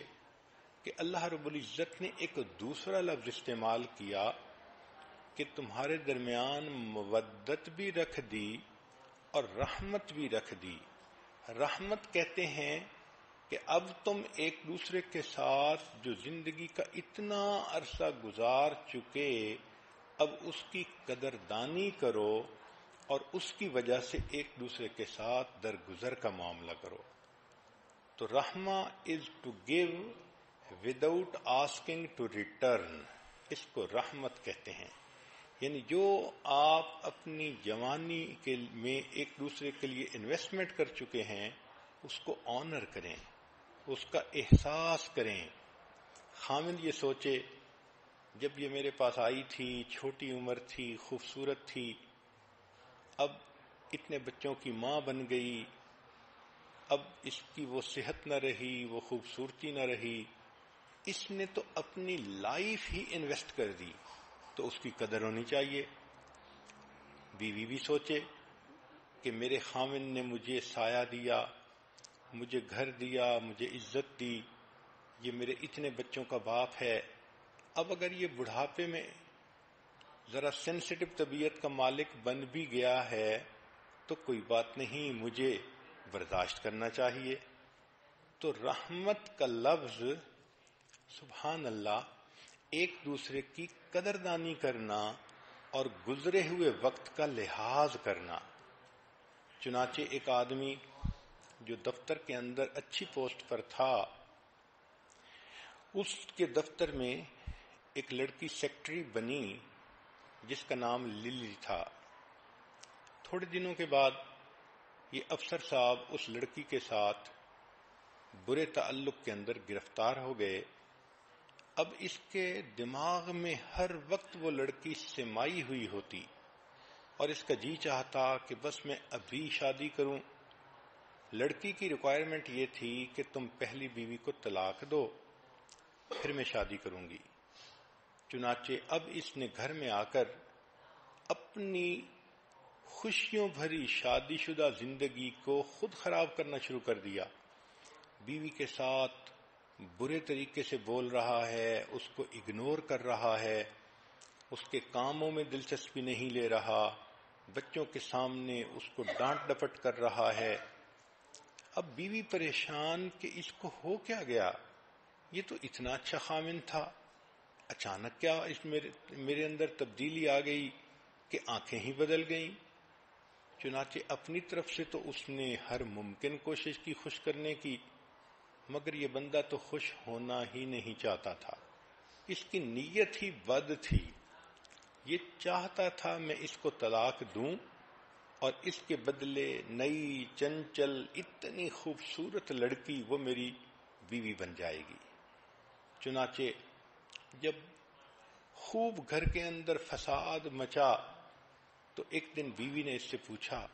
کہ اللہ رب العزت نے ایک دوسرا لفظ استعمال کیا کہ تمہارے درمیان مودت بھی رکھ دی اور رحمت بھی رکھ دی۔ رحمت کہتے ہیں کہ اب تم ایک دوسرے کے ساتھ جو زندگی کا اتنا عرصہ گزار چکے، اب اس کی قدردانی کرو اور اس کی وجہ سے ایک دوسرے کے ساتھ درگزر کا معاملہ کرو۔ تو رحمہ is to give without asking to return, اس کو رحمت کہتے ہیں۔ یعنی جو آپ اپنی جوانی میں ایک دوسرے کے لیے انویسٹمنٹ کر چکے ہیں اس کو آنر کریں، اس کا احساس کریں۔ خامند یہ سوچے جب یہ میرے پاس آئی تھی، چھوٹی عمر تھی، خوبصورت تھی، اب اتنے بچوں کی ماں بن گئی، اب اس کی وہ صحت نہ رہی، وہ خوبصورتی نہ رہی، اس نے تو اپنی لائف ہی انویسٹ کر دی، تو اس کی قدر ہونی چاہیے۔ بیوی بھی سوچے کہ میرے خامند نے مجھے سایہ دیا، مجھے گھر دیا، مجھے عزت دی، یہ میرے اتنے بچوں کا باپ ہے، اب اگر یہ بڑھاپے میں ذرا سینسٹیو طبیعت کا مالک بن بھی گیا ہے تو کوئی بات نہیں، مجھے برداشت کرنا چاہیے۔ تو رحمت کا لفظ، سبحان اللہ، ایک دوسرے کی قدردانی کرنا اور گزرے ہوئے وقت کا لحاظ کرنا۔ چنانچہ ایک آدمی جو دفتر کے اندر اچھی پوسٹ پر تھا، اس کے دفتر میں ایک لڑکی سیکٹری بنی جس کا نام للی تھا۔ تھوڑے دنوں کے بعد یہ افسر صاحب اس لڑکی کے ساتھ برے تعلق کے اندر گرفتار ہو گئے۔ اب اس کے دماغ میں ہر وقت وہ لڑکی سمائی ہوئی ہوتی اور اس کا جی چاہتا کہ بس میں ابھی شادی کروں. لڑکی کی ریکوائرمنٹ یہ تھی کہ تم پہلی بیوی کو طلاق دو پھر میں شادی کروں گی. چنانچہ اب اس نے گھر میں آ کر اپنی خوشیوں بھری شادی شدہ زندگی کو خود خراب کرنا شروع کر دیا. بیوی کے ساتھ برے طریقے سے بول رہا ہے، اس کو اگنور کر رہا ہے، اس کے کاموں میں دلچسپی نہیں لے رہا، بچوں کے سامنے اس کو ڈانٹ ڈپٹ کر رہا ہے. اب بیوی پریشان کہ اس کو ہو کیا گیا، یہ تو اتنا اچھا خامن تھا، اچانک کیا اس میرے اندر تبدیلی آ گئی کہ آنکھیں ہی بدل گئیں. چنانچہ اپنی طرف سے تو اس نے ہر ممکن کوشش کی خوش کرنے کی، مگر یہ بندہ تو خوش ہونا ہی نہیں چاہتا تھا. اس کی نیت ہی بد تھی. یہ چاہتا تھا میں اس کو طلاق دوں اور اس کے بدلے نئی چنچل اتنی خوبصورت لڑکی وہ میری بیوی بن جائے گی. چنانچہ جب خوب گھر کے اندر فساد مچا تو ایک دن بیوی نے اس سے پوچھا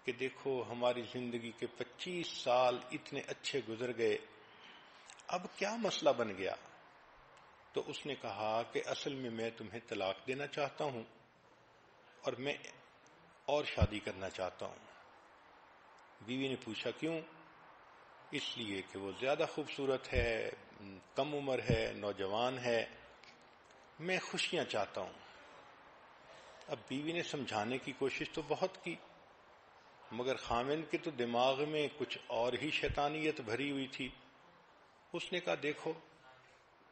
کہ دیکھو ہماری زندگی کے 25 سال اتنے اچھے گزر گئے، اب کیا مسئلہ بن گیا؟ تو اس نے کہا کہ اصل میں تمہیں طلاق دینا چاہتا ہوں اور میں اور شادی کرنا چاہتا ہوں. بیوی نے پوچھا کیوں؟ اس لیے کہ وہ زیادہ خوبصورت ہے، کم عمر ہے، نوجوان ہے، میں خوشیاں چاہتا ہوں. اب بیوی نے سمجھانے کی کوشش تو بہت کی، مگر خامن کے تو دماغ میں کچھ اور ہی شیطانیت بھری ہوئی تھی. اس نے کہا دیکھو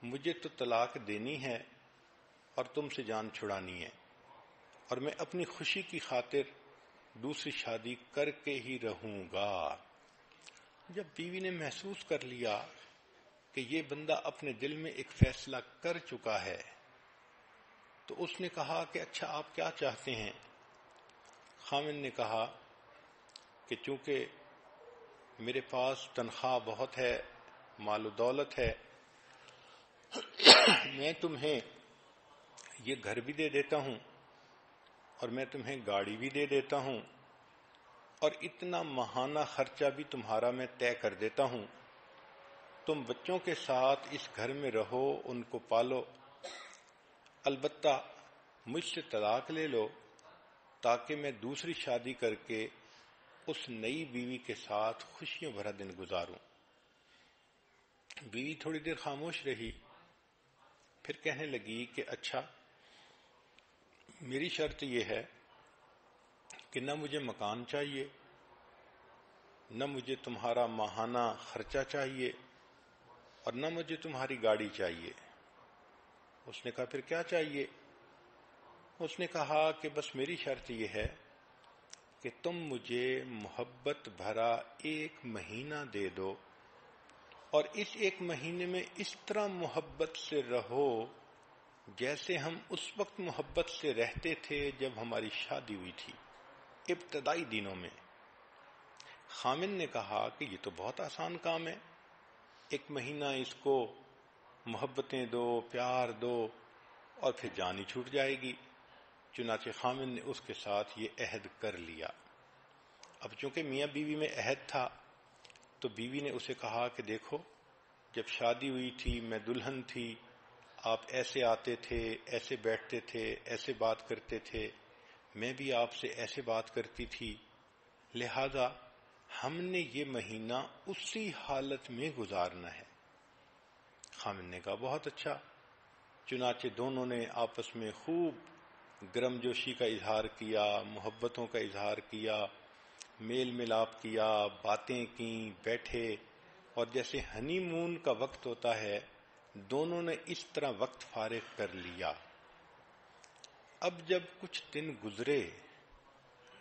مجھے تو طلاق دینی ہے اور تم سے جان چھڑانی ہے، اور میں اپنی خوشی کی خاطر دوسری شادی کر کے ہی رہوں گا. جب بیوی نے محسوس کر لیا کہ یہ بندہ اپنے دل میں ایک فیصلہ کر چکا ہے تو اس نے کہا کہ اچھا آپ کیا چاہتے ہیں؟ خامن نے کہا کہ چونکہ میرے پاس تنخواہ بہت ہے، مال و دولت ہے، میں تمہیں یہ گھر بھی دے دیتا ہوں اور میں تمہیں گاڑی بھی دے دیتا ہوں اور اتنا ماہانہ خرچہ بھی تمہارا میں طے کر دیتا ہوں. تم بچوں کے ساتھ اس گھر میں رہو، ان کو پالو، البتہ مجھ سے طلاق لے لو تاکہ میں دوسری شادی کر کے اس نئی بیوی کے ساتھ خوشیوں بھرا دن گزاروں. بیوی تھوڑی دیر خاموش رہی، پھر کہنے لگی کہ اچھا میری شرط یہ ہے کہ نہ مجھے مکان چاہیے، نہ مجھے تمہارا ماہانہ خرچہ چاہیے اور نہ مجھے تمہاری گاڑی چاہیے. اس نے کہا پھر کیا چاہیے؟ اس نے کہا کہ بس میری شرط یہ ہے کہ تم مجھے محبت بھرا 1 مہینہ دے دو اور اس 1 مہینے میں اس طرح محبت سے رہو جیسے ہم اس وقت محبت سے رہتے تھے جب ہماری شادی ہوئی تھی، ابتدائی دنوں میں. خامن نے کہا کہ یہ تو بہت آسان کام ہے، 1 مہینہ اس کو محبتیں دو، پیار دو اور پھر جان ہی چھوٹ جائے گی. چنانچہ خامن نے اس کے ساتھ یہ عہد کر لیا. اب چونکہ میاں بیوی میں عہد تھا تو بیوی نے اسے کہا کہ دیکھو جب شادی ہوئی تھی میں دلہن تھی، آپ ایسے آتے تھے، ایسے بیٹھتے تھے، ایسے بات کرتے تھے، میں بھی آپ سے ایسے بات کرتی تھی، لہذا ہم نے یہ مہینہ اسی حالت میں گزارنا ہے. خامن نے کہا بہت اچھا. چنانچہ دونوں نے آپس میں خوب گرم جوشی کا اظہار کیا، محبتوں کا اظہار کیا، میل ملاپ کیا، باتیں کیں، بیٹھے، اور جیسے ہنی مون کا وقت ہوتا ہے دونوں نے اس طرح وقت فارغ کر لیا. اب جب کچھ دن گزرے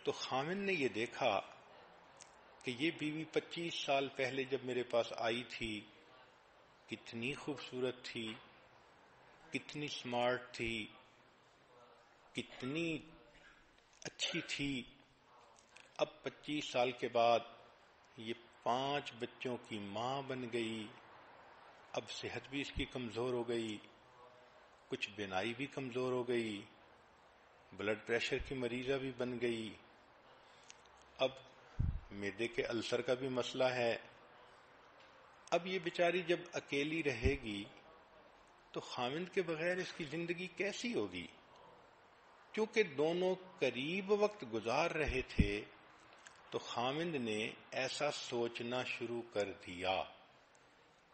تو خامن نے یہ دیکھا کہ یہ بیوی 25 سال پہلے جب میرے پاس آئی تھی کتنی خوبصورت تھی، کتنی سمارٹ تھی، کتنی اچھی تھی. اب 25 سال کے بعد یہ 5 بچوں کی ماں بن گئی، اب صحت بھی اس کی کمزور ہو گئی، کچھ بینائی بھی کمزور ہو گئی، بلڈ پریشر کی مریضہ بھی بن گئی، اب معدے کے السر کا بھی مسئلہ ہے۔ اب یہ بیچاری جب اکیلی رہے گی تو خاوند کے بغیر اس کی زندگی کیسی ہوگی؟ کیونکہ دونوں قریب وقت گزار رہے تھے تو خاوند نے ایسا سوچنا شروع کر دیا۔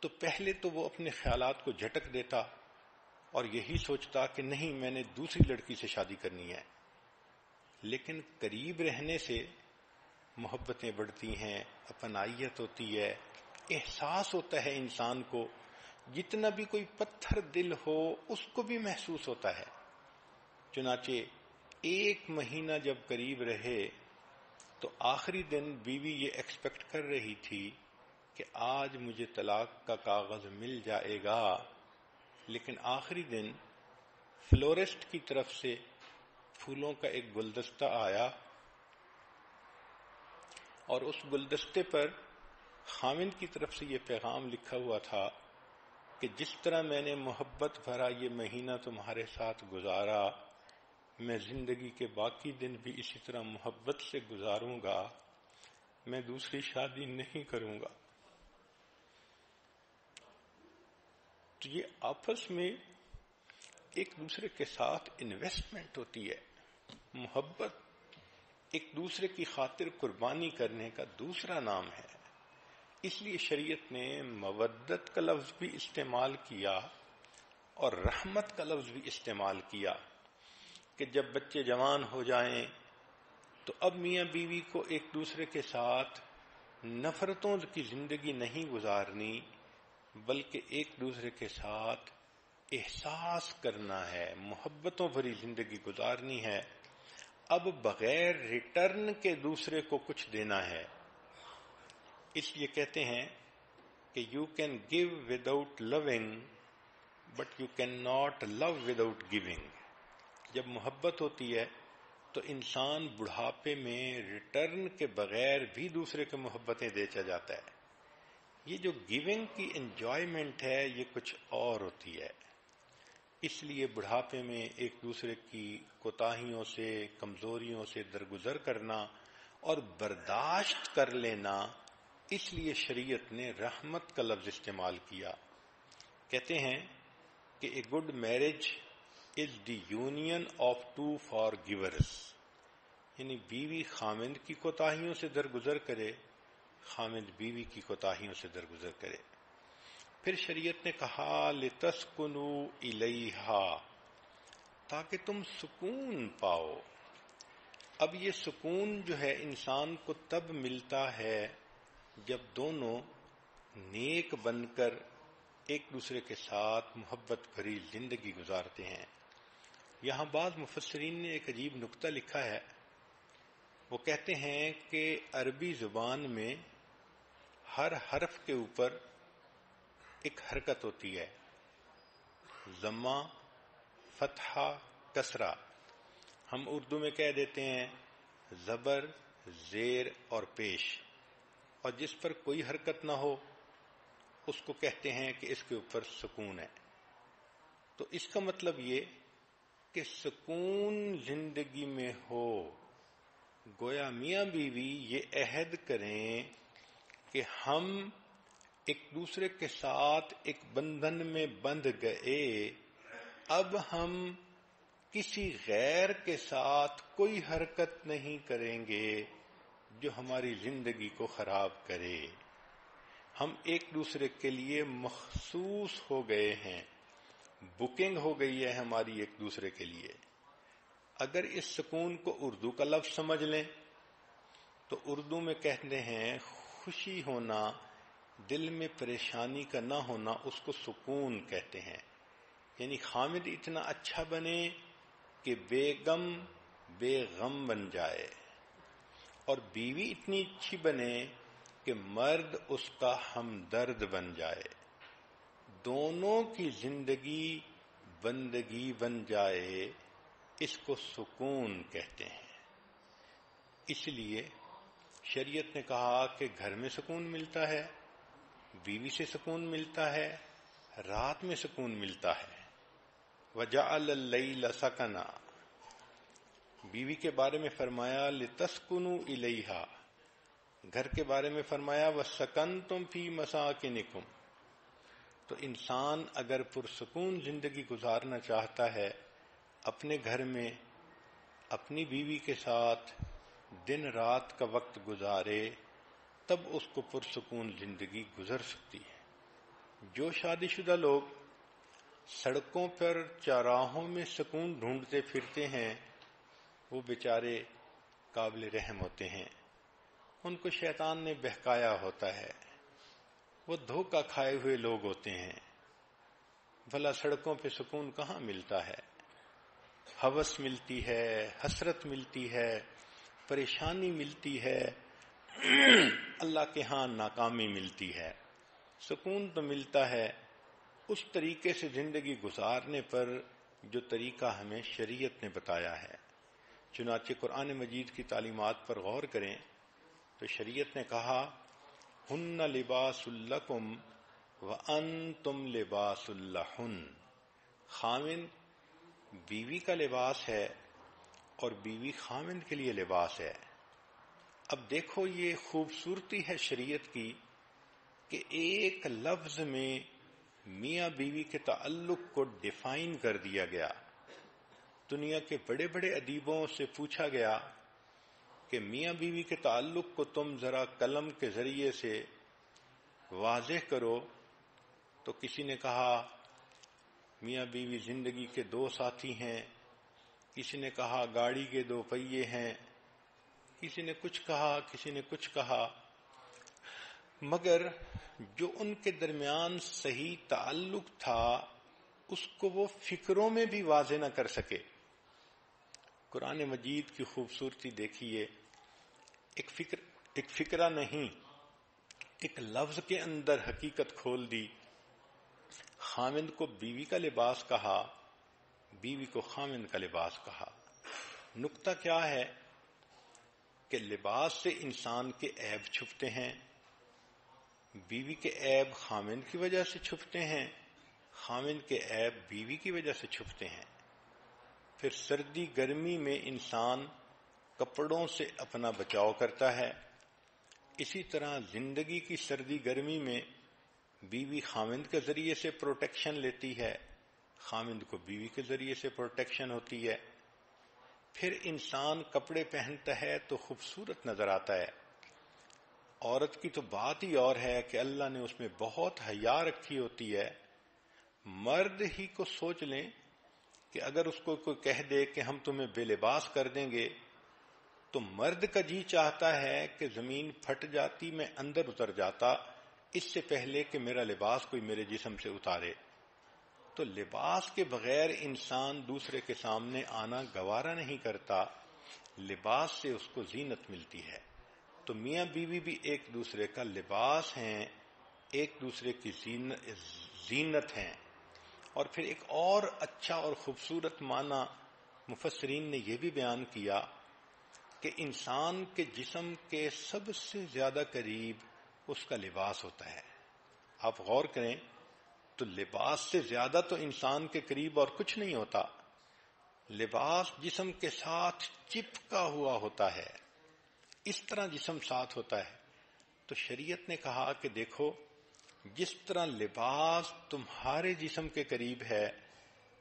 تو پہلے تو وہ اپنے خیالات کو جھٹک دیتا اور یہی سوچتا کہ نہیں، میں نے دوسری لڑکی سے شادی کرنی ہے۔ لیکن قریب رہنے سے محبتیں بڑھتی ہیں، اپنائیت ہوتی ہے، احساس ہوتا ہے انسان کو، جتنا بھی کوئی پتھر دل ہو اس کو بھی محسوس ہوتا ہے۔ چنانچہ 1 مہینہ جب قریب رہے تو آخری دن بیوی یہ ایکسپیکٹ کر رہی تھی کہ آج مجھے طلاق کا کاغذ مل جائے گا، لیکن آخری دن فلورسٹ کی طرف سے پھولوں کا ایک گلدستہ آیا اور اس گلدستے پر خاوند کی طرف سے یہ پیغام لکھا ہوا تھا کہ جس طرح میں نے محبت بھرا یہ مہینہ تمہارے ساتھ گزارا، میں زندگی کے باقی دن بھی اسی طرح محبت سے گزاروں گا، میں دوسری شادی نہیں کروں گا۔ تو یہ آپس میں ایک دوسرے کے ساتھ انویسٹمنٹ ہوتی ہے۔ محبت ایک دوسرے کی خاطر قربانی کرنے کا دوسرا نام ہے۔ اس لیے شریعت نے مودت کا لفظ بھی استعمال کیا اور رحمت کا لفظ بھی استعمال کیا کہ جب بچے جوان ہو جائیں تو اب میاں بیوی کو ایک دوسرے کے ساتھ نفرتوں کی زندگی نہیں گزارنی، بلکہ ایک دوسرے کے ساتھ احساس کرنا ہے، محبتوں بھری زندگی گزارنی ہے۔ اب بغیر ریٹرن کے دوسرے کو کچھ دینا ہے۔ اس لیے کہتے ہیں کہ you can give without loving but you can not love without giving. جب محبت ہوتی ہے تو انسان بڑھاپے میں ریٹرن کے بغیر بھی دوسرے کو محبتیں دیتا جاتا ہے۔ یہ جو گیونگ کی انجوائمنٹ ہے یہ کچھ اور ہوتی ہے۔ اس لیے بڑھاپے میں ایک دوسرے کی کوتاہیوں سے، کمزوریوں سے درگزر کرنا اور برداشت کر لینا، اس لیے شریعت نے رحمت کا لفظ استعمال کیا۔ کہتے ہیں کہ a good marriage is the union of 2 فارگیورز، یعنی بیوی خاوند کی کوتاہیوں سے درگزر کرے، خاوند بیوی کی کوتاہیوں سے درگزر کرے۔ پھر شریعت نے کہا لِتَسْكُنُوا إِلَيْهَا، تاکہ تم سکون پاؤ۔ اب یہ سکون جو ہے انسان کو تب ملتا ہے جب دونوں نیک بن کر ایک دوسرے کے ساتھ محبت بھری زندگی گزارتے ہیں۔ یہاں بعض مفسرین نے ایک عجیب نکتہ لکھا ہے۔ وہ کہتے ہیں کہ عربی زبان میں ہر حرف کے اوپر ایک حرکت ہوتی ہے، ضمہ، فتحہ، کسرہ۔ ہم اردو میں کہہ دیتے ہیں زبر، زیر اور پیش، اور جس پر کوئی حرکت نہ ہو اس کو کہتے ہیں کہ اس کے اوپر سکون ہے۔ تو اس کا مطلب یہ کہ سکون زندگی میں ہو۔ گویا میاں بیوی یہ عہد کریں کہ ہم ایک دوسرے کے ساتھ ایک بندھن میں بندھ گئے، اب ہم کسی غیر کے ساتھ کوئی حرکت نہیں کریں گے جو ہماری زندگی کو خراب کرے۔ ہم ایک دوسرے کے لیے مخصوص ہو گئے ہیں، بکنگ ہو گئی ہے ہماری ایک دوسرے کے لیے۔ اگر اس سکون کو اردو کا لفظ سمجھ لیں تو اردو میں کہتے ہیں خوشی ہونا، دل میں پریشانی کا نہ ہونا، اس کو سکون کہتے ہیں۔ یعنی خامد اتنا اچھا بنے کہ بیگم بے غم بن جائے، اور بیوی اتنی اچھی بنے کہ مرد اس کا ہمدرد بن جائے، دونوں کی زندگی بندگی بن جائے، اس کو سکون کہتے ہیں۔ اس لیے شریعت نے کہا کہ گھر میں سکون ملتا ہے، بیوی سے سکون ملتا ہے، رات میں سکون ملتا ہے. وَجَعَلَ اللَّيْلَ سَكَنًا، بیوی کے بارے میں فرمایا لِتَسْكُنُوا إِلَيْهَا، گھر کے بارے میں فرمایا وَسَكَنْتُمْ فِي مَسَاكِنِكُمْ. تو انسان اگر پرسکون زندگی گزارنا چاہتا ہے اپنے گھر میں اپنی بیوی کے ساتھ دن رات کا وقت گزارے تب اس کو پرسکون زندگی گزر سکتی ہے. جو شادی شدہ لوگ سڑکوں پر چوراہوں میں سکون ڈھونڈتے پھرتے ہیں وہ بیچارے قابل رحم ہوتے ہیں. ان کو شیطان نے بہکایا ہوتا ہے، وہ دھوکہ کھائے ہوئے لوگ ہوتے ہیں. بھلا سڑکوں پہ سکون کہاں ملتا ہے؟ ہوس ملتی ہے، حسرت ملتی ہے، پریشانی ملتی ہے، اللہ کے ہاں ناکامی ملتی ہے. سکون تو ملتا ہے اس طریقے سے زندگی گزارنے پر جو طریقہ ہمیں شریعت نے بتایا ہے. چنانچہ قرآن مجید کی تعلیمات پر غور کریں تو شریعت نے کہا ہن لباس لکم وانتم لباس لہن. خاوند بیوی کا لباس ہے اور بیوی خاوند کے لیے لباس ہے. اب دیکھو یہ خوبصورتی ہے شریعت کی کہ ایک لفظ میں میاں بیوی کے تعلق کو ڈیفائن کر دیا گیا. دنیا کے بڑے بڑے ادیبوں سے پوچھا گیا کہ میاں بیوی کے تعلق کو تم ذرا قلم کے ذریعے سے واضح کرو، تو کسی نے کہا میاں بیوی زندگی کے دو ساتھی ہیں، کسی نے کہا گاڑی کے دو پہیے ہیں، کسی نے کچھ کہا، کسی نے کچھ کہا، مگر جو ان کے درمیان صحیح تعلق تھا اس کو وہ فکروں میں بھی واضح نہ کر سکے. قرآن مجید کی خوبصورتی دیکھیے، ایک فکرہ نہیں، ایک لفظ کے اندر حقیقت کھول دی. خاوند کو بیوی کا لباس کہا، بیوی کو خاوند کا لباس کہا. نقطہ کیا ہے کہ لباس سے انسان کے عیب چھپتے ہیں. بیوی کے عیب خاوند کی وجہ سے چھپتے ہیں، خاوند کے عیب بیوی کی وجہ سے چھپتے ہیں. پھر سردی گرمی میں انسان کپڑوں سے اپنا بچاؤ کرتا ہے، اسی طرح زندگی کی سردی گرمی میں بیوی خاوند کے ذریعے سے پروٹیکشن لیتی ہے، خاوند کو بیوی کے ذریعے سے پروٹیکشن ہوتی ہے. پھر انسان کپڑے پہنتا ہے تو خوبصورت نظر آتا ہے. عورت کی تو بات ہی اور ہے کہ اللہ نے اس میں بہت حیا رکھی ہوتی ہے. مرد ہی کو سوچ لیں کہ اگر اس کو کوئی کہہ دے کہ ہم تمہیں بے لباس کر دیں گے تو مرد کا جی چاہتا ہے کہ زمین پھٹ جاتی، میں اندر اتر جاتا اس سے پہلے کہ میرا لباس کوئی میرے جسم سے اتارے. تو لباس کے بغیر انسان دوسرے کے سامنے آنا گوارا نہیں کرتا، لباس سے اس کو زینت ملتی ہے. تو میاں بیوی بھی ایک دوسرے کا لباس ہیں، ایک دوسرے کی زینت ہیں. اور پھر ایک اور اچھا اور خوبصورت معنی مفسرین نے یہ بھی بیان کیا کہ انسان کے جسم کے سب سے زیادہ قریب اس کا لباس ہوتا ہے. آپ غور کریں تو لباس سے زیادہ تو انسان کے قریب اور کچھ نہیں ہوتا. لباس جسم کے ساتھ چپکا ہوا ہوتا ہے، اس طرح جسم ساتھ ہوتا ہے. تو شریعت نے کہا کہ دیکھو جس طرح لباس تمہارے جسم کے قریب ہے،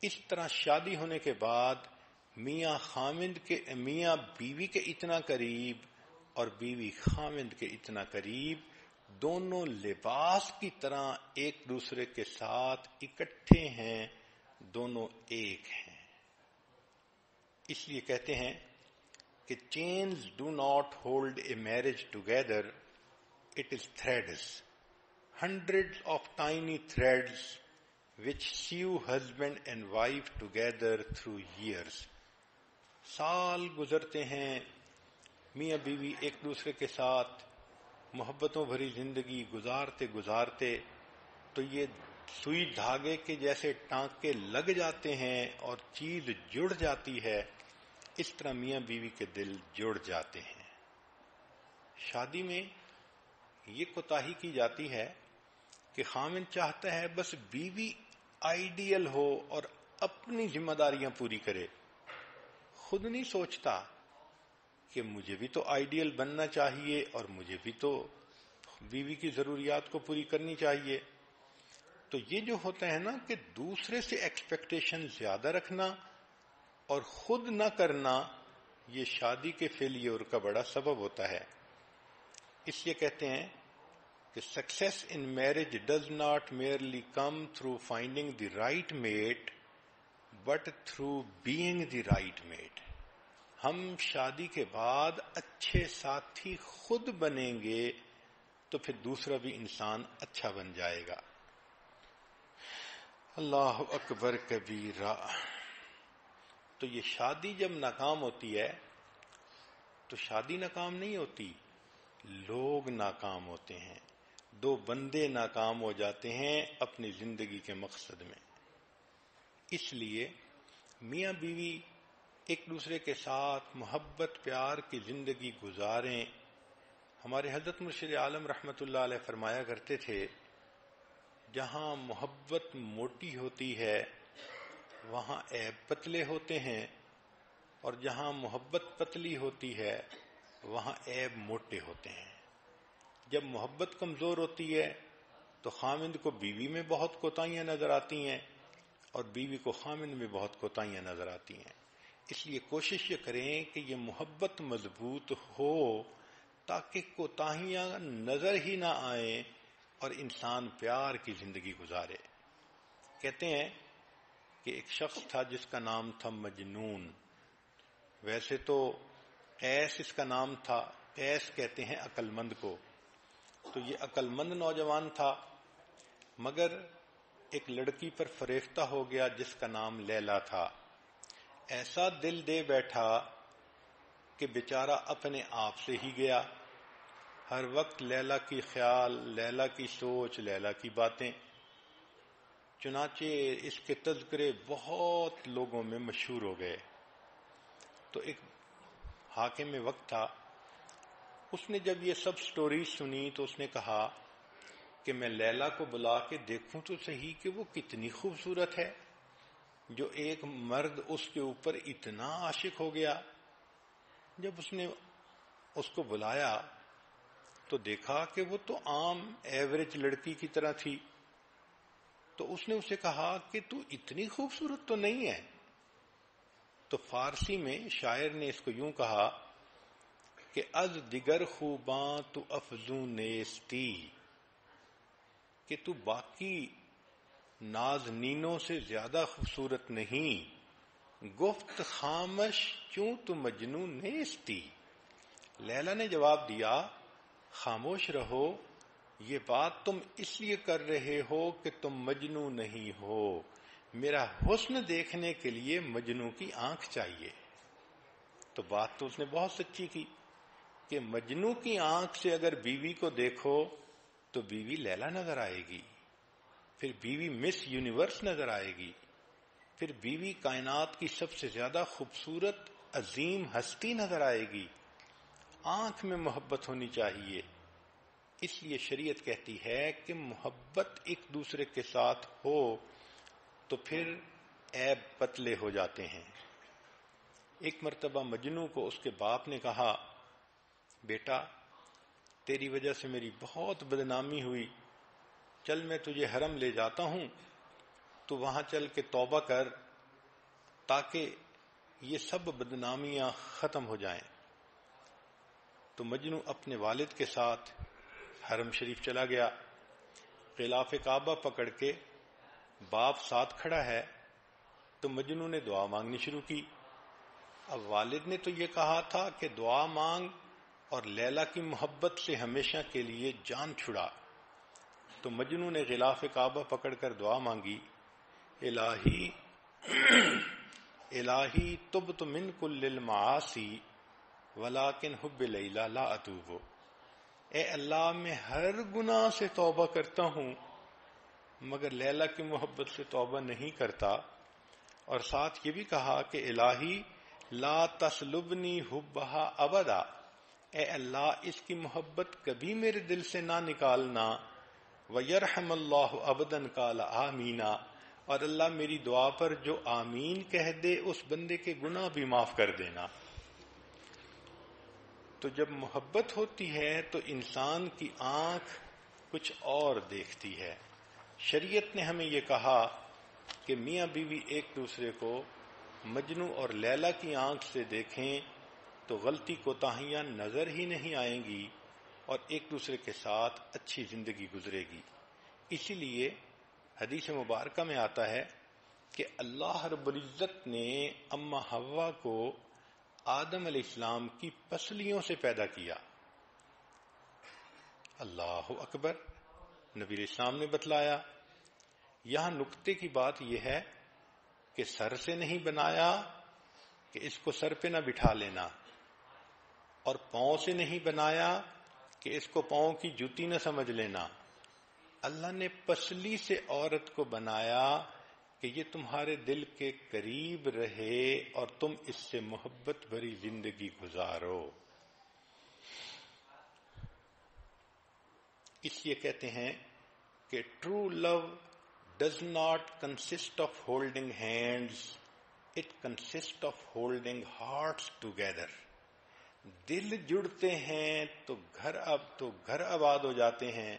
اس طرح شادی ہونے کے بعد میاں بیوی کے اتنا قریب اور بیوی خاوند کے اتنا قریب، دونوں لباس کی طرح ایک دوسرے کے ساتھ اکٹھے ہیں، دونوں ایک ہیں. اس لیے کہتے ہیں کہ chains do not hold a marriage together, it is threads, hundreds of tiny threads which sew husband and wife together through years. سال گزرتے ہیں، میاں بیوی ایک دوسرے کے ساتھ محبتوں بھری زندگی گزارتے گزارتے تو یہ سوئی دھاگے کے جیسے ٹانکے لگ جاتے ہیں اور چیز جڑ جاتی ہے، اس طرح میاں بیوی کے دل جڑ جاتے ہیں. شادی میں یہ کوتاہی کی جاتی ہے کہ خامن چاہتا ہے بس بیوی آئیڈیل ہو اور اپنی ذمہ داریاں پوری کرے، خود نہیں سوچتا کہ مجھے بھی تو آئیڈیل بننا چاہیے اور مجھے بھی تو بیوی کی ضروریات کو پوری کرنی چاہیے. تو یہ جو ہوتا ہے نا کہ دوسرے سے ایکسپیکٹیشن زیادہ رکھنا اور خود نہ کرنا، یہ شادی کے فیلیور کا بڑا سبب ہوتا ہے. اس لیے کہتے ہیں کہ success in marriage does not merely come through finding the right mate but through being the right mate. ہم شادی کے بعد اچھے ساتھی خود بنیں گے تو پھر دوسرا بھی انسان اچھا بن جائے گا. اللہ اکبر کبیرہ. تو یہ شادی جب ناکام ہوتی ہے تو شادی ناکام نہیں ہوتی، لوگ ناکام ہوتے ہیں، دو بندے ناکام ہو جاتے ہیں اپنی زندگی کے مقصد میں. اس لیے میاں بیوی ایک دوسرے کے ساتھ محبت پیار کی زندگی گزاریں. ہمارے حضرت مرشد عالم رحمت اللہ علیہ فرمایا کرتے تھے، جہاں محبت موٹی ہوتی ہے وہاں عیب پتلے ہوتے ہیں، اور جہاں محبت پتلی ہوتی ہے وہاں عیب موٹے ہوتے ہیں. جب محبت کمزور ہوتی ہے تو خامند کو بیوی میں بہت کوتاہیاں نظر آتی ہیں اور بیوی کو خامند میں بہت کوتاہیاں نظر آتی ہیں. اس لیے کوشش یہ کریں کہ یہ محبت مضبوط ہو تاکہ کوتاہیاں نظر ہی نہ آئیں اور انسان پیار کی زندگی گزارے. کہتے ہیں کہ ایک شخص تھا جس کا نام تھا مجنون. ویسے تو قیس اس کا نام تھا، قیس کہتے ہیں عقل مند کو. تو یہ عقل مند نوجوان تھا، مگر ایک لڑکی پر فریفتہ ہو گیا جس کا نام لیلا تھا. ایسا دل دے بیٹھا کہ بیچارہ اپنے آپ سے ہی گیا. ہر وقت لیلا کی خیال، لیلا کی سوچ، لیلا کی باتیں. چنانچہ اس کے تذکرے بہت لوگوں میں مشہور ہو گئے. تو ایک حاکم وقت تھا، اس نے جب یہ سب سٹوریز سنی تو اس نے کہا کہ میں لیلا کو بلا کے دیکھوں تو صحیح کہ وہ کتنی خوبصورت ہے جو ایک مرد اس کے اوپر اتنا عاشق ہو گیا. جب اس نے اس کو بلایا تو دیکھا کہ وہ تو عام ایوریج لڑکی کی طرح تھی. تو اس نے اسے کہا کہ تو اتنی خوبصورت تو نہیں ہے. تو فارسی میں شاعر نے اس کو یوں کہا کہ از دیگر خوباں تو افزون نیستی، کہ تو باقی نازنینوں سے زیادہ خوبصورت نہیں. گفت خامش کیوں تو مجنون نیستی. لیلا نے جواب دیا، خاموش رہو، یہ بات تم اس لیے کر رہے ہو کہ تم مجنو نہیں ہو. میرا حسن دیکھنے کے لیے مجنو کی آنکھ چاہیے. تو بات تو اس نے بہت سچی کی کہ مجنو کی آنکھ سے اگر بیوی کو دیکھو تو بیوی لیلا نظر آئے گی، پھر بیوی مس یونیورس نظر آئے گی، پھر بیوی کائنات کی سب سے زیادہ خوبصورت عظیم ہستی نظر آئے گی. آنکھ میں محبت ہونی چاہیے. اس لیے شریعت کہتی ہے کہ محبت ایک دوسرے کے ساتھ ہو تو پھر عیب پتلے ہو جاتے ہیں. ایک مرتبہ مجنو کو اس کے باپ نے کہا، بیٹا تیری وجہ سے میری بہت بدنامی ہوئی، چل میں تجھے حرم لے جاتا ہوں، تو وہاں چل کے توبہ کر تاکہ یہ سب بدنامیاں ختم ہو جائیں. تو مجنو اپنے والد کے ساتھ حرم شریف چلا گیا. غلاف کعبہ پکڑ کے باپ ساتھ کھڑا ہے تو مجنو نے دعا مانگنی شروع کی. اب والد نے تو یہ کہا تھا کہ دعا مانگ اور لیلا کی محبت سے ہمیشہ کے لیے جان چھڑا. تو مجنو نے غلاف کعبہ پکڑ کر دعا مانگی، الہی الہی تبت من کل المعاصی ولیکن حب لیلا لا اتوب. اے اللہ میں ہر گناہ سے توبہ کرتا ہوں مگر لیلا کی محبت سے توبہ نہیں کرتا. اور ساتھ یہ بھی کہا کہ الہی لا تسلبنی حبہا ابدا، اے اللہ اس کی محبت کبھی میرے دل سے نہ نکالنا. وَيَرْحَمَ اللَّهُ عَبْدًا قَالَ آمِينَ، اور اللہ میری دعا پر جو آمین کہہ دے اس بندے کے گناہ بھی معاف کر دینا۔ تو جب محبت ہوتی ہے تو انسان کی آنکھ کچھ اور دیکھتی ہے۔ شریعت نے ہمیں یہ کہا کہ میاں بیوی ایک دوسرے کو مجنو اور لیلا کی آنکھ سے دیکھیں تو غلطی کوتاہیاں نظر ہی نہیں آئیں گی اور ایک دوسرے کے ساتھ اچھی زندگی گزرے گی۔ اسی لیے حدیث مبارکہ میں آتا ہے کہ اللہ رب العزت نے اما حوا کو آدم علیہ السلام کی پسلیوں سے پیدا کیا۔ اللہ اکبر، نبی علیہ السلام نے بتلایا۔ یہاں نکتے کی بات یہ ہے کہ سر سے نہیں بنایا کہ اس کو سر پہ نہ بٹھا لینا، اور پاؤں سے نہیں بنایا کہ اس کو پاؤں کی جوتی نہ سمجھ لینا۔ اللہ نے پسلی سے عورت کو بنایا کہ یہ تمہارے دل کے قریب رہے اور تم اس سے محبت بھری زندگی گزارو۔ اس لیے کہتے ہیں کہ true love does not consist of holding hands, it consists of holding hearts together. دل جڑتے ہیں تو گھر آباد ہو جاتے ہیں،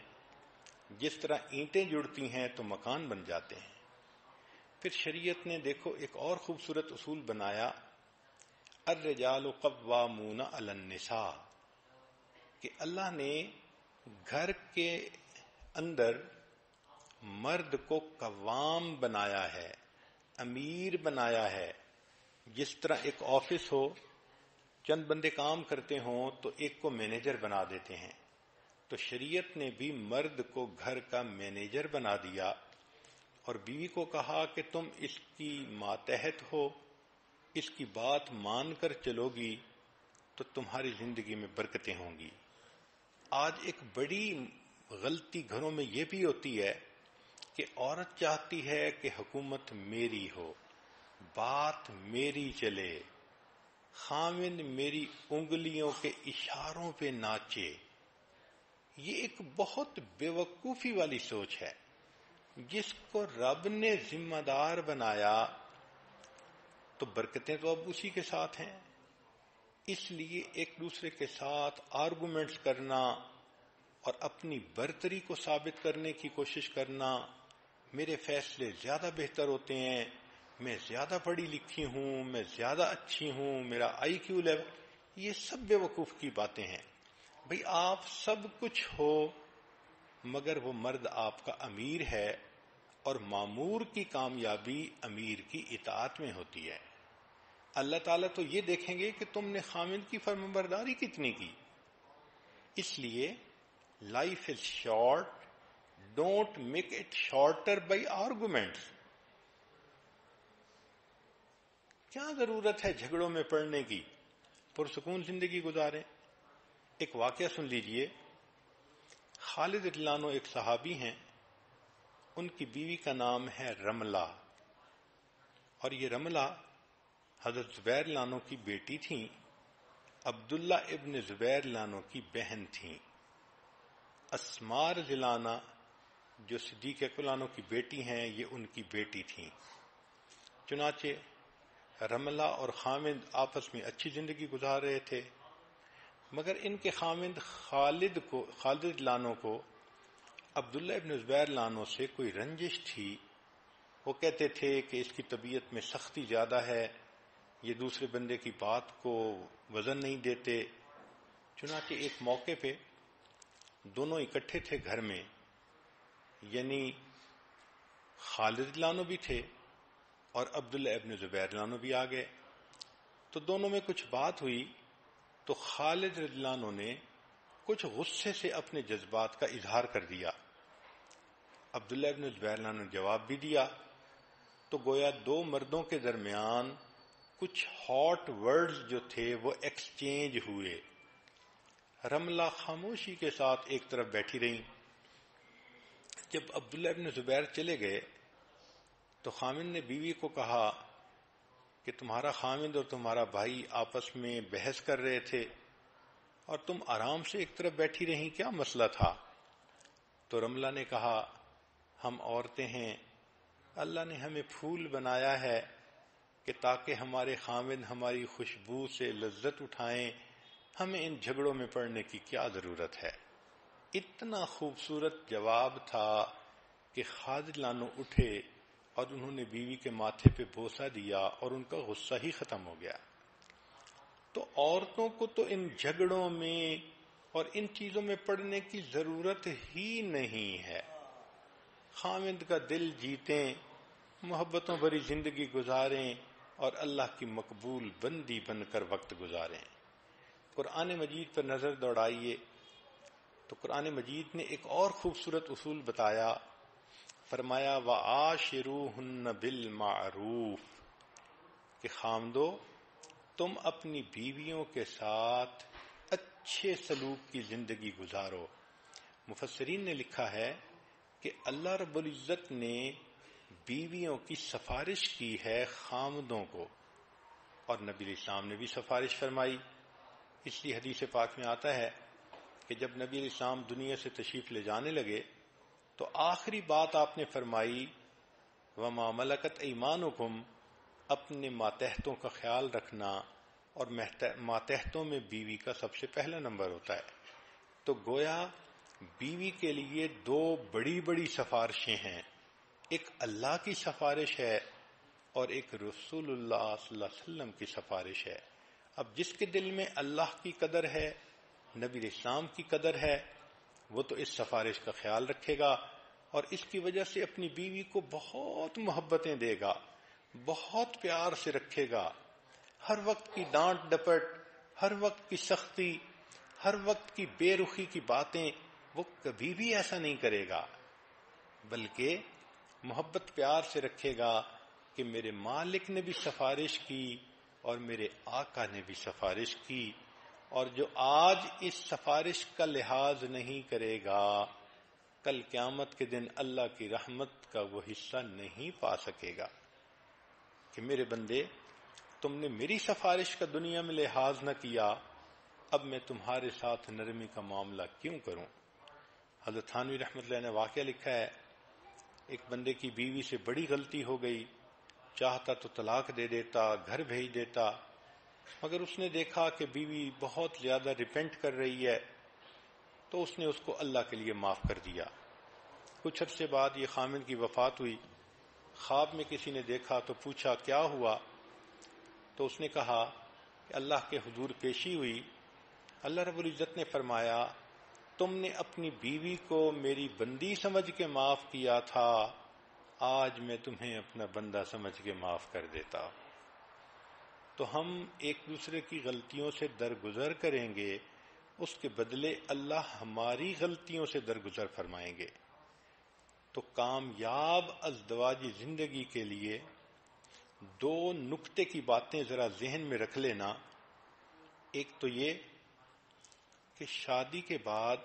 جس طرح اینٹیں جڑتی ہیں تو مکان بن جاتے ہیں۔ پھر شریعت نے دیکھو ایک اور خوبصورت اصول بنایا، الرجال قوامون علی النساء، کہ اللہ نے گھر کے اندر مرد کو قوام بنایا ہے، امیر بنایا ہے۔ جس طرح ایک آفس ہو، چند بندے کام کرتے ہوں تو ایک کو مینیجر بنا دیتے ہیں، تو شریعت نے بھی مرد کو گھر کا مینیجر بنا دیا اور بیوی کو کہا کہ تم اس کی ماتحت ہو، اس کی بات مان کر چلو گی تو تمہاری زندگی میں برکتیں ہوں گی۔ آج ایک بڑی غلطی گھروں میں یہ بھی ہوتی ہے کہ عورت چاہتی ہے کہ حکومت میری ہو، بات میری چلے، خاوند میری انگلیوں کے اشاروں پہ ناچے۔ یہ ایک بہت بے وقوفی والی سوچ ہے۔ جس کو رب نے ذمہ دار بنایا تو برکتیں تو اب اسی کے ساتھ ہیں۔ اس لیے ایک دوسرے کے ساتھ آرگومنٹس کرنا اور اپنی برتری کو ثابت کرنے کی کوشش کرنا، میرے فیصلے زیادہ بہتر ہوتے ہیں، میں زیادہ پڑھی لکھی ہوں، میں زیادہ اچھی ہوں، میرا آئی کیو لیول، یہ سب بے وقوف کی باتیں ہیں۔ بھئی آپ سب کچھ ہو مگر وہ مرد آپ کا امیر ہے، اور مامور کی کامیابی امیر کی اطاعت میں ہوتی ہے۔ اللہ تعالیٰ تو یہ دیکھیں گے کہ تم نے خاوند کی فرمانبرداری کتنی کی۔ اس لیے life is short, don't make it shorter by arguments. کیا ضرورت ہے جھگڑوں میں پڑنے کی، پرسکون زندگی گزاریں۔ ایک واقعہ سن لیجئے، خالد رضی اللہ عنہ ایک صحابی ہیں، ان کی بیوی کا نام ہے رملہ، اور یہ رملہ حضرت زبیر رضی اللہ عنہ کی بیٹی تھیں، عبداللہ ابن زبیر رضی اللہ عنہ کی بہن تھیں۔ اسماء رضی اللہ عنہ جو صدیق اکبر عنہ کی بیٹی ہیں، یہ ان کی بیٹی تھیں۔ چنانچہ رملہ اور خاوند آپس میں اچھی زندگی گزار رہے تھے، مگر ان کے خاوند خالد رضی اللہ عنہ کو عبداللہ ابن زبیر رضی اللہ عنہ سے کوئی رنجش تھی۔ وہ کہتے تھے کہ اس کی طبیعت میں سختی زیادہ ہے، یہ دوسرے بندے کی بات کو وزن نہیں دیتے۔ چنانچہ ایک موقع پہ دونوں اکٹھے تھے گھر میں، یعنی خالد رضی اللہ عنہ بھی تھے اور عبداللہ ابن زبیر رضی اللہ عنہ بھی آ گئے۔ تو دونوں میں کچھ بات ہوئی تو خالد رضی اللہ عنہ نے کچھ غصے سے اپنے جذبات کا اظہار کر دیا۔ عبداللہ ابن زبیر رضی اللہ عنہ نے جواب بھی دیا، تو گویا دو مردوں کے درمیان کچھ ہاٹ ورڈز جو تھے وہ ایکسچینج ہوئے۔ رملہ خاموشی کے ساتھ ایک طرف بیٹھی رہیں۔ جب عبداللہ ابن زبیر چلے گئے تو خاوند نے بیوی کو کہا کہ تمہارا خاوند اور تمہارا بھائی آپس میں بحث کر رہے تھے اور تم آرام سے ایک طرف بیٹھی رہیں، کیا مسئلہ تھا؟ تو تو رملہ نے کہا ہم عورتیں ہیں، اللہ نے ہمیں پھول بنایا ہے کہ تاکہ ہمارے خاوند ہماری خوشبو سے لذت اٹھائیں، ہمیں ان جھگڑوں میں پڑنے کی کیا ضرورت ہے۔ اتنا خوبصورت جواب تھا کہ خالد لانو اٹھے اور انہوں نے بیوی کے ماتھے پہ بوسہ دیا اور ان کا غصہ ہی ختم ہو گیا۔ تو عورتوں کو تو ان جھگڑوں میں اور ان چیزوں میں پڑنے کی ضرورت ہی نہیں ہے۔ خاوند کا دل جیتیں، محبتوں بھری زندگی گزاریں اور اللہ کی مقبول بندی بن کر وقت گزاریں۔ قرآن مجید پر نظر دوڑائیے تو قرآن مجید نے ایک اور خوبصورت اصول بتایا، فرمایا وَعَاشِرُوهُنَّ بِالْمَعْرُوفِ کہ خاوندو تم اپنی بیویوں کے ساتھ اچھے سلوک کی زندگی گزارو۔ مفسرین نے لکھا ہے کہ اللہ رب العزت نے بیویوں کی سفارش کی ہے خاوندوں کو، اور نبی علیہ السلام نے بھی سفارش فرمائی۔ اس لیے حدیث پاک میں آتا ہے کہ جب نبی علیہ السلام دنیا سے تشریف لے جانے لگے تو آخری بات آپ نے فرمائی وَمَا مَلَكَتْ أَيْمَانُكُمْ، اپنے ماتحتوں کا خیال رکھنا، اور ماتحتوں میں بیوی کا سب سے پہلا نمبر ہوتا ہے۔ تو گویا بیوی کے لیے دو بڑی بڑی سفارشیں ہیں، ایک اللہ کی سفارش ہے اور ایک رسول اللہ صلی اللہ علیہ وسلم کی سفارش ہے۔ اب جس کے دل میں اللہ کی قدر ہے، نبی علیہ السلام کی قدر ہے، وہ تو اس سفارش کا خیال رکھے گا اور اس کی وجہ سے اپنی بیوی کو بہت محبتیں دے گا، بہت پیار سے رکھے گا۔ ہر وقت کی ڈانٹ ڈپٹ، ہر وقت کی سختی، ہر وقت کی بے رخی کی باتیں وہ کبھی بھی ایسا نہیں کرے گا، بلکہ محبت پیار سے رکھے گا کہ میرے مالک نے بھی سفارش کی اور میرے آقا نے بھی سفارش کی، اور جو آج اس سفارش کا لحاظ نہیں کرے گا کل قیامت کے دن اللہ کی رحمت کا وہ حصہ نہیں پا سکے گا۔ کہ میرے بندے تم نے میری سفارش کا دنیا میں لحاظ نہ کیا، اب میں تمہارے ساتھ نرمی کا معاملہ کیوں کروں۔ حضرت تھانوی رحمۃ اللہ نے واقعہ لکھا ہے، ایک بندے کی بیوی سے بڑی غلطی ہو گئی، چاہتا تو طلاق دے دیتا، گھر بھیج دیتا، مگر اس نے دیکھا کہ بیوی بہت زیادہ ریپینٹ کر رہی ہے تو اس نے اس کو اللہ کے لیے معاف کر دیا۔ کچھ عرصے بعد یہ خاوند کی وفات ہوئی، خواب میں کسی نے دیکھا تو پوچھا کیا ہوا، تو اس نے کہا کہ اللہ کے حضور پیشی ہوئی، اللہ رب العزت نے فرمایا تم نے اپنی بیوی کو میری بندی سمجھ کے معاف کیا تھا، آج میں تمہیں اپنا بندہ سمجھ کے معاف کر دیتا۔ تو ہم ایک دوسرے کی غلطیوں سے درگزر کریں گے، اس کے بدلے اللہ ہماری غلطیوں سے درگزر فرمائیں گے۔ تو کامیاب ازدواجی زندگی کے لیے دو نکتے کی باتیں ذرا ذہن میں رکھ لینا۔ ایک تو یہ کہ شادی کے بعد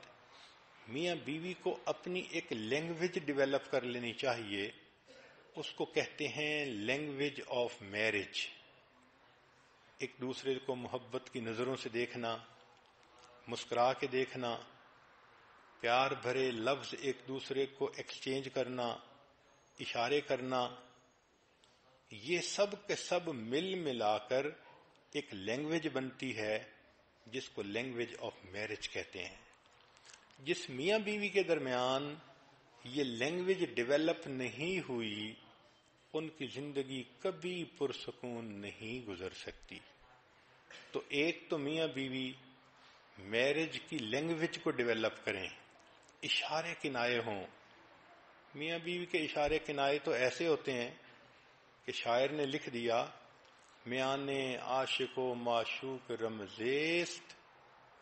میاں بیوی کو اپنی ایک لینگویج ڈیولپ کر لینی چاہیے، اس کو کہتے ہیں لینگویج آف میرج۔ ایک دوسرے کو محبت کی نظروں سے دیکھنا، مسکرا کے دیکھنا، پیار بھرے لفظ ایک دوسرے کو ایکسچینج کرنا، اشارے کرنا، یہ سب کے سب مل ملا کر ایک لینگویج بنتی ہے جس کو لینگویج آف میرج کہتے ہیں۔ جس میاں بیوی کے درمیان یہ لینگویج ڈیولپ نہیں ہوئی، ان کی زندگی کبھی پرسکون نہیں گزر سکتی۔ تو ایک تو میاں بیوی میرج کی لینگویج کو ڈیولپ کریں، اشارے کنائے ہوں۔ میاں بیوی کے اشارے کنائے تو ایسے ہوتے ہیں کہ شاعر نے لکھ دیا میان عاشق و معشوق رمزیست،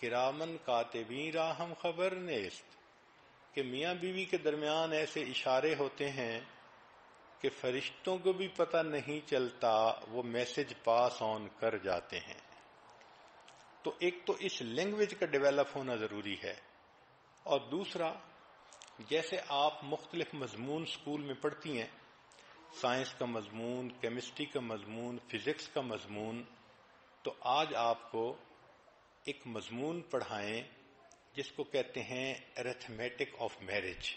کرامن کاتبین را ہم خبر نیست، کہ میاں بیوی کے درمیان ایسے اشارے ہوتے ہیں کہ فرشتوں کو بھی پتہ نہیں چلتا، وہ میسج پاس آن کر جاتے ہیں۔ تو ایک تو اس لینگویج کا ڈیولپ ہونا ضروری ہے، اور دوسرا جیسے آپ مختلف مضمون سکول میں پڑھتی ہیں، سائنس کا مضمون، کیمسٹری کا مضمون، فزکس کا مضمون، تو آج آپ کو ایک مضمون پڑھائیں جس کو کہتے ہیں arithmetic of marriage.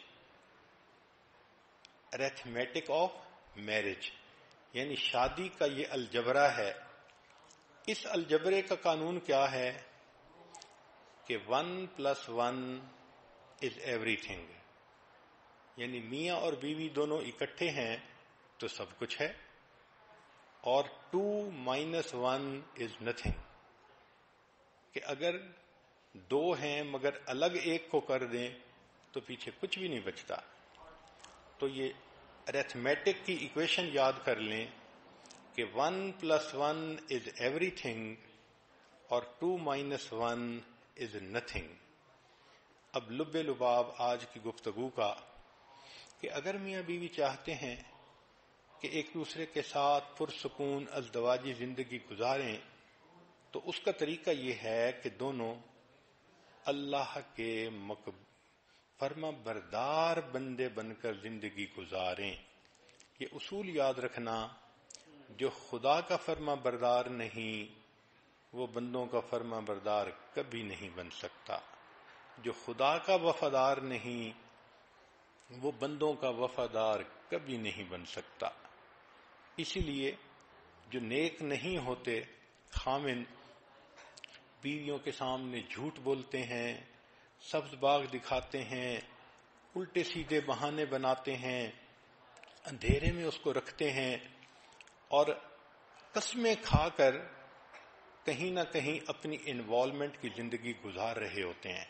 Arithmetic of marriage یعنی شادی کا یہ الجبرا ہے. اس الجبرے کا قانون کیا ہے کہ 1+1 از ایوری تھنگ. یعنی میاں اور بیوی دونوں اکٹھے ہیں تو سب کچھ ہے، اور 2-1 از نتھنگ. کہ اگر دو ہیں مگر الگ ایک کو کر دیں تو پیچھے کچھ بھی نہیں بچتا. تو یہ ارتھمیٹک کی ایکویشن یاد کر لیں کہ 1+1 از ایوری تھنگ اور 2-1 از نتھنگ. اب لب لباب آج کی گفتگو کا کہ اگر میاں بیوی چاہتے ہیں کہ ایک دوسرے کے ساتھ پرسکون ازدواجی زندگی گزاریں تو اس کا طریقہ یہ ہے کہ دونوں اللہ کے فرما بردار بندے بن کر زندگی گزاریں. یہ اصول یاد رکھنا، جو خدا کا فرما بردار نہیں وہ بندوں کا فرما بردار کبھی نہیں بن سکتا. جو خدا کا وفادار نہیں وہ بندوں کا وفادار کبھی نہیں بن سکتا. اسی لیے جو نیک نہیں ہوتے خامن بیویوں کے سامنے جھوٹ بولتے ہیں، سبز باغ دکھاتے ہیں، الٹے سیدھے بہانے بناتے ہیں، اندھیرے میں اس کو رکھتے ہیں اور قسمیں کھا کر کہیں نہ کہیں اپنی انوالومنٹ کی زندگی گزار رہے ہوتے ہیں.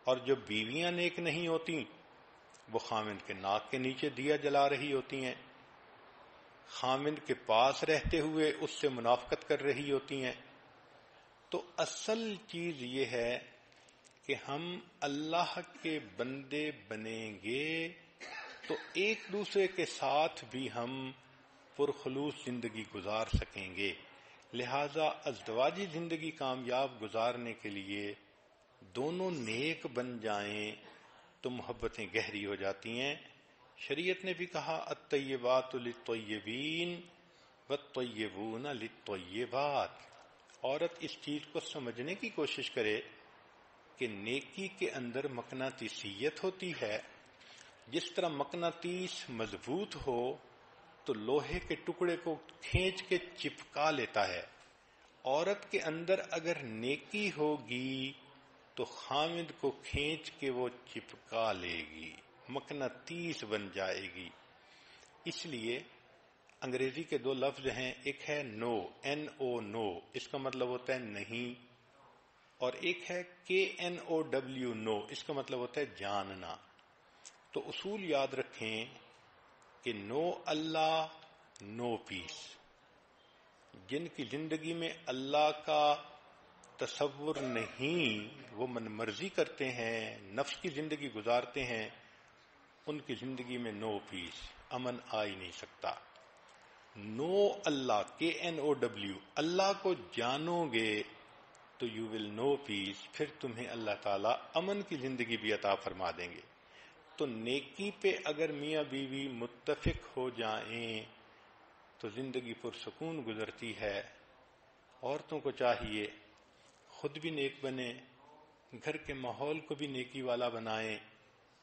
اور جو بیویاں نیک نہیں ہوتی وہ خامند کے ناک کے نیچے دیا جلا رہی ہوتی ہیں، خامند کے پاس رہتے ہوئے اس سے منافقت کر رہی ہوتی ہیں. تو اصل چیز یہ ہے کہ ہم اللہ کے بندے بنیں گے تو ایک دوسرے کے ساتھ بھی ہم پرخلوص زندگی گزار سکیں گے. لہذا ازدواجی زندگی کامیاب گزارنے کے لیے دونوں نیک بن جائیں تو محبتیں گہری ہو جاتی ہیں. شریعت نے بھی کہا الطیبات للطیبین والطیبون للطیبات. عورت اس چیز کو سمجھنے کی کوشش کرے کہ نیکی کے اندر مقناطیسیت ہوتی ہے. جس طرح مقناطیس مضبوط ہو تو لوہے کے ٹکڑے کو کھینچ کے چپکا لیتا ہے. عورت کے اندر اگر نیکی ہوگی تو خامد کو کھینچ کے وہ چپکا لے گی، مقناطیس بن جائے گی. اس لیے انگریزی کے دو لفظ ہیں، ایک ہے نو NO نو، اس کا مطلب ہوتا ہے نہیں، اور ایک ہے KNOW نو، اس کا مطلب ہوتا ہے جاننا. تو اصول یاد رکھیں کہ نو اللہ نو پیس. جن کی زندگی میں اللہ کا تصور نہیں، وہ من مرضی کرتے ہیں، نفس کی زندگی گزارتے ہیں، ان کی زندگی میں نو پیس، امن آ ہی نہیں سکتا. نو اللہ KNOW، اللہ کو جانو گے تو یو ول نو پیس، پھر تمہیں اللہ تعالیٰ امن کی زندگی بھی عطا فرما دیں گے. تو نیکی پہ اگر میاں بیوی متفق ہو جائیں تو زندگی پرسکون گزرتی ہے. عورتوں کو چاہیے خود بھی نیک بنیں، گھر کے ماحول کو بھی نیکی والا بنائیں،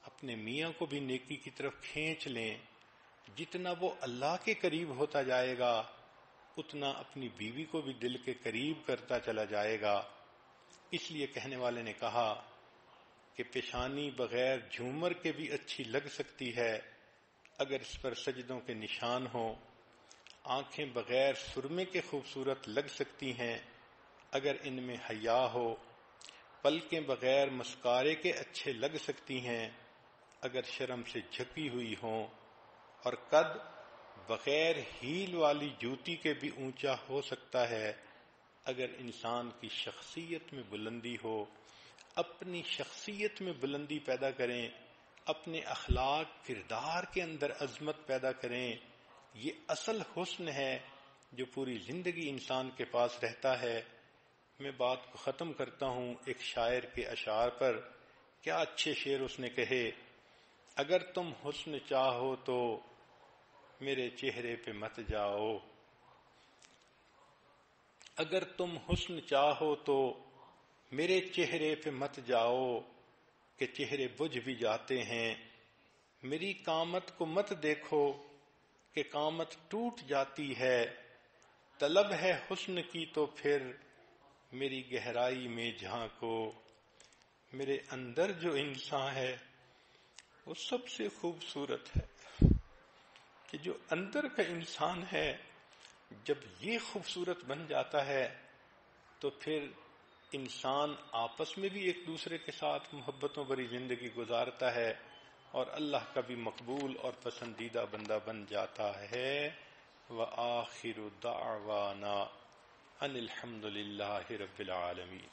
اپنے میاں کو بھی نیکی کی طرف کھینچ لیں. جتنا وہ اللہ کے قریب ہوتا جائے گا اتنا اپنی بیوی کو بھی دل کے قریب کرتا چلا جائے گا. اس لیے کہنے والے نے کہا کہ پیشانی بغیر جھومر کے بھی اچھی لگ سکتی ہے اگر اس پر سجدوں کے نشان ہوں. آنکھیں بغیر سرمے کے خوبصورت لگ سکتی ہیں اگر ان میں حیا ہو. پلکیں بغیر مسکارے کے اچھے لگ سکتی ہیں اگر شرم سے جھکی ہوئی ہوں. اور قد بغیر ہیل والی جوتی کے بھی اونچا ہو سکتا ہے اگر انسان کی شخصیت میں بلندی ہو. اپنی شخصیت میں بلندی پیدا کریں، اپنے اخلاق کردار کے اندر عظمت پیدا کریں. یہ اصل حسن ہے جو پوری زندگی انسان کے پاس رہتا ہے. میں بات کو ختم کرتا ہوں ایک شاعر کے اشعار پر. کیا اچھے شعر اس نے کہے. اگر تم حسن چاہو تو میرے چہرے پہ مت جاؤ، اگر تم حسن چاہو تو میرے چہرے پہ مت جاؤ کہ چہرے بجھ بھی جاتے ہیں، میری قامت کو مت دیکھو کہ قامت ٹوٹ جاتی ہے، طلب ہے حسن کی تو پھر میری گہرائی میں جھانکو۔ میرے اندر جو انسان ہے وہ سب سے خوبصورت ہے، کہ جو اندر کا انسان ہے جب یہ خوبصورت بن جاتا ہے تو پھر انسان آپس میں بھی ایک دوسرے کے ساتھ محبتوں بھری زندگی گزارتا ہے اور اللہ کا بھی مقبول اور پسندیدہ بندہ بن جاتا ہے۔ وآخر دعوانا ان الحمد للہ رب العالمین۔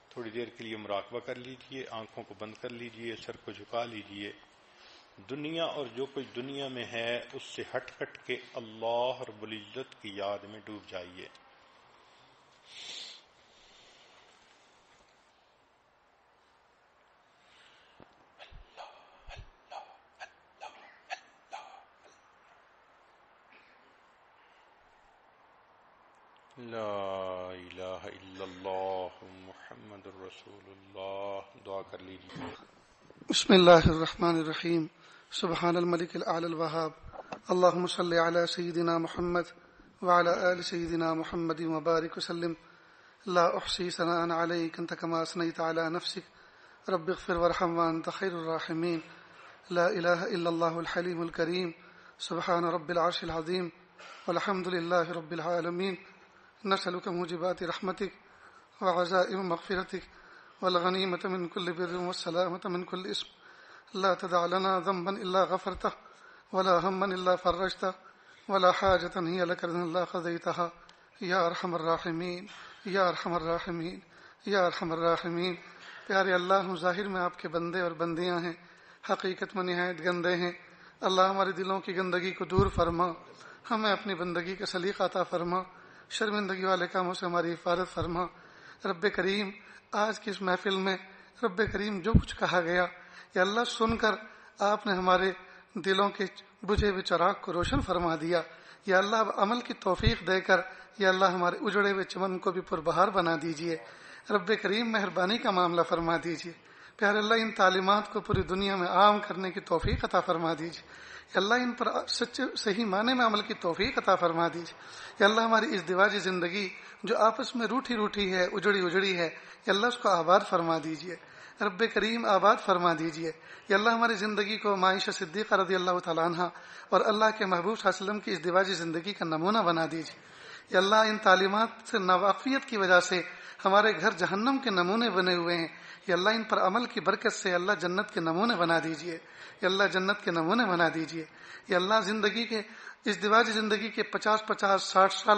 تھوڑی دیر کے لیے مراقبہ کر لیجئے، آنکھوں کو بند کر لیجئے، سر کو جھکا لیجئے، دنیا اور جو کچھ دنیا میں ہے اس سے ہٹ کے اللہ رب العزت کی یاد میں ڈوب جائیے۔ لا الہ الا اللہ محمد الرسول اللہ۔ دعا کر لیجیے۔ بسم اللہ الرحمن الرحیم۔ سبحان الملک الاعلی الوہاب، اللہم صلی علی سیدنا محمد وعلی آل سیدنا محمد وبارک وسلم۔ لا احصی ثناء علیک انت کما اثنیت علی نفسک رب اغفر وارحم وانت خیر الراحمین۔ لا الہ الا اللہ الحلیم الکریم، سبحان رب العرش العظیم، والحمد للہ رب العالمین۔ نسألك موجبات رحمتك وعزائم مغفرتك والغنیمة من كل بر والسلامة من كل اسم۔ لا تدع لنا ذنبا إلا غفرته ولا هما إلا فرجته ولا حاجة هي لك رضا إلا قضيتها یا ارحم الراحمین، یا ارحم الراحمین، یا ارحم الراحمین۔ پیارے اللہ، ہم ظاہر میں آپ کے بندے اور بندیاں ہیں، حقیقت میں نہایت گندے ہیں۔ اللہ ہمارے دلوں کی گندگی کو دور فرما، ہمیں اپنی بندگی کا سلیقہ عطا فرما، شرمندگی والے کاموں سے ہماری حفاظت فرما۔ رب کریم، آج کی اس محفل میں رب کریم جو کچھ کہا گیا یا اللہ سن کر آپ نے ہمارے دلوں کے بجھے ہوئے چراغ کو روشن فرما دیا۔ یا اللہ اب عمل کی توفیق دے کر یا اللہ ہمارے اجڑے ہوئے چمن کو بھی پربہار بنا دیجئے۔ رب کریم مہربانی کا معاملہ فرما دیجئے۔ پیارے اللہ، ان تعلیمات کو پوری دنیا میں عام کرنے کی توفیق عطا فرما دیجئے۔ یا اللہ ان پر سچے صحیح معنی میں عمل کی توفیق عطا فرما دیجئے۔ یا اللہ ہماری ازدواجی زندگی جو آپس میں روٹھی ہے، اجڑی ہے، یا اللہ اس کو آباد فرما دیجئے۔ رب کریم آباد فرما دیجئے۔ یا اللہ ہماری زندگی کو معائشہ صدیقہ رضی اللہ تعالیٰ عنہ اور اللہ کے محبوب صلی اللہ علیہ وسلم کی ازدواجی زندگی کا نمونہ بنا دیجئے۔ یا اللہ ان تعلیمات سے ناواقفیت کی وجہ سے ہمارے گھر جہنم کے نمونے بنے ہوئے ہیں، یا اللہ ان پر عمل کی برکت سے اللہ جنت کے نمونے بنا دیجئے۔ یا اللہ جنت کے نمونے بنا دیجئے۔ یا اللہ زندگی کے ازدواجی زندگی کے 50 60 سال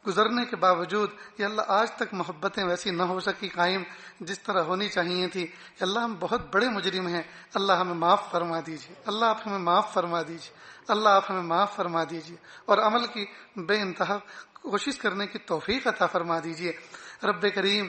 گزرنے کے باوجود یا اللہ آج تک محبتیں ویسی نہ ہو سکی قائم جس طرح ہونی چاہیے تھی۔ یا اللہ ہم بہت بڑے مجرم ہیں، اللہ ہمیں معاف فرما دیجیے۔ اللہ آپ ہمیں معاف فرما دیجیے۔ اللہ آپ ہمیں معاف فرما دیجیے اور عمل کی بے انتہا کوشش کرنے کی توفیق عطا فرما دیجیے۔ رب کریم،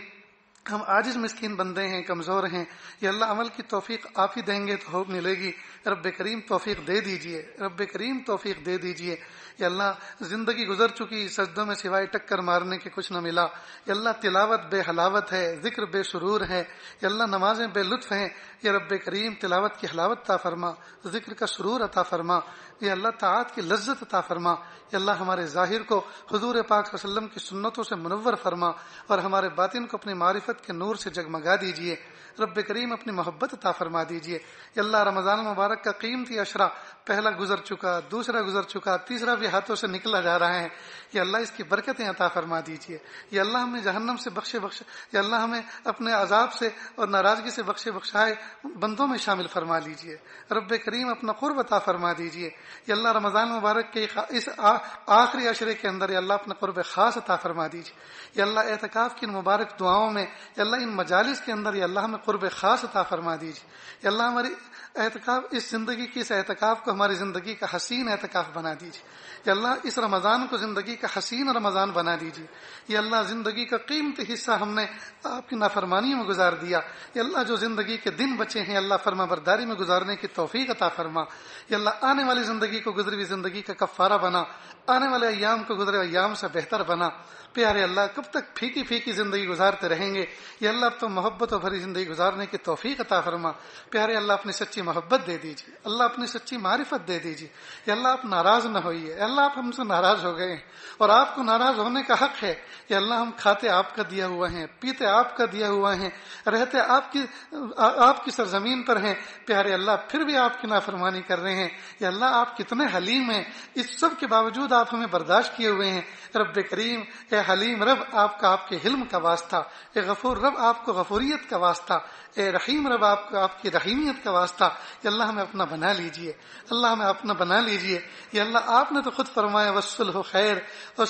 ہم عاجز مسکین بندے ہیں، کمزور ہیں، یا اللہ عمل کی توفیق آپ ہی دیں گے تو ہو ملے گی۔ رب کریم توفیق دے دیجئے، رب کریم توفیق دے دیجئے۔ یا اللہ زندگی گزر چکی، سجدوں میں سوائے ٹکر مارنے کے کچھ نہ ملا۔ یا اللہ تلاوت بے حلاوت ہے، ذکر بے سرور ہے، یا اللہ نمازیں بے لطف ہیں۔ یا رب کریم تلاوت کی حلاوت عطا فرما، ذکر کا سرور عطا فرما، یا اللہ طاعت کی لذت عطا فرما۔ یا اللہ ہمارے ظاہر کو حضور پاک صلی اللہ علیہ وسلم کی سنتوں سے منور فرما اور ہمارے باطن کو اپنی معرفت کے نور سے جگمگا دیجئے۔ رب کریم اپنی محبت عطا فرما دیجئے۔ یا اللہ رمضان المبارک کا قیمتی عشرہ پہلا گزر چکا، دوسرا گزر چکا، تیسرا بھی ہاتھوں سے نکلا جا رہا ہے، یا اللہ اس کی برکتیں عطا فرما دیجئے۔ یا اللہ ہمیں جہنم سے بخشے یا اللہ ہمیں اپنے عذاب سے اور ناراضگی سے بخشائے بندوں میں شامل فرما لیجئے۔ رب کریم اپنا قرب عطا فرما دیجئے۔ یا اللہ رمضان مبارک کے اس آخری عشرے کے اندر یا اللہ اپنا قرب خاص عطا فرما دیجئے۔ یا اللہ اعتکاف کی ان مبارک دعاؤں میں یا اللہ ان مجالس کے اندر یا اللہ ہمیں قرب خاص عطا فرما دیجئے۔ یا اللہ ہماری اعتکاف اس زندگی کی اس اعتکاف کو ہماری زندگی کا حسین اعتکاف بنا دیجئے۔ یا اللہ اس رمضان کو زندگی کا حسین رمضان بنا دیجئے۔ یا اللہ زندگی کا قیمتی حصہ ہم نے آپ کی نافرمانیوں میں گزار دیا، یا اللہ جو زندگی کے دن بچے ہیں اللہ فرما برداری میں گزارنے کی توفیق عطا فرما۔ یا اللہ آنے والی زندگی کو گزری ہوئی زندگی کا کفارہ بنا، آنے والے ایام کو گزرے ایام سے بہتر بنا۔ پیارے اللہ کب تک پھیکی پھیکی زندگی گزارتے رہیں گے؟ یا اللہ اب تو محبت و بھری زندگی گزارنے کی توفیق عطا فرما۔ پیارے اللہ اپنی سچی محبت دے دیجیے، اللہ اپنی سچی معرفت دے دیجیے۔ یا اللہ آپ ناراض نہ ہوئیے، یا اللہ آپ ہم سے ناراض ہو گئے ہیں اور آپ کو ناراض ہونے کا حق ہے۔ یا اللہ ہم کھاتے آپ کا دیا ہوا ہیں، پیتے آپ کا دیا ہوا ہیں، رہتے آپ کی سرزمین پر ہیں، پیارے اللہ پھر بھی آپ کی نافرمانی کر رہے ہیں۔ یا اللہ آپ کتنے حلیم ہیں، اس سب کے باوجود آپ ہمیں برداشت کیے ہوئے ہیں۔ رب کریم اے حلیم رب آپ کے حلم کا واسطہ، اے غفور رب آپ کو غفوریت کا واسطہ، اے رحیم رب آپ کی رحیمیت کا واسطہ۔ یا اللہ ہمیں اپنا بنا لیجئے، اللہ ہمیں اپنا بنا لیجئے۔ یا اللہ آپ نے تو خود فرمایا والصلح خیر، اور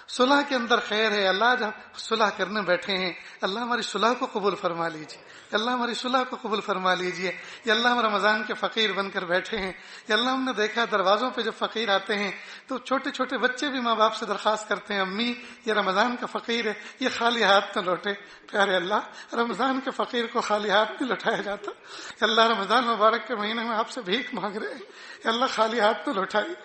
صلح کے اندر خیر ہے۔ اللہ جب صلح کرنے بیٹھے ہیں، اللہ ہماری صلح کو قبول فرما لیجئے، اللہ ہماری صلح کو قبول فرما لیجئے۔ یا اللہ ہم رمضان کے فقیر بن کر بیٹھے ہیں، یا اللہ ہم نے دیکھا دروازوں پہ جب فقیر آتے ہیں تو چھوٹے چھوٹے بچے بھی ماں باپ سے درخواست کرتے ہیں امی یہ رمضان کا فقیر ہے، یہ خالی ہاتھ نہ لوٹے۔ پیارے اللہ رمضان کے فقیر کو خالی ہاتھ نہیں لوٹایا جاتا۔ یا اللہ رمضان مبارک کے مہینے میں آپ سے بھیک مانگ رہے ہیں، یا اللہ خالی ہاتھ نہ لوٹائیے،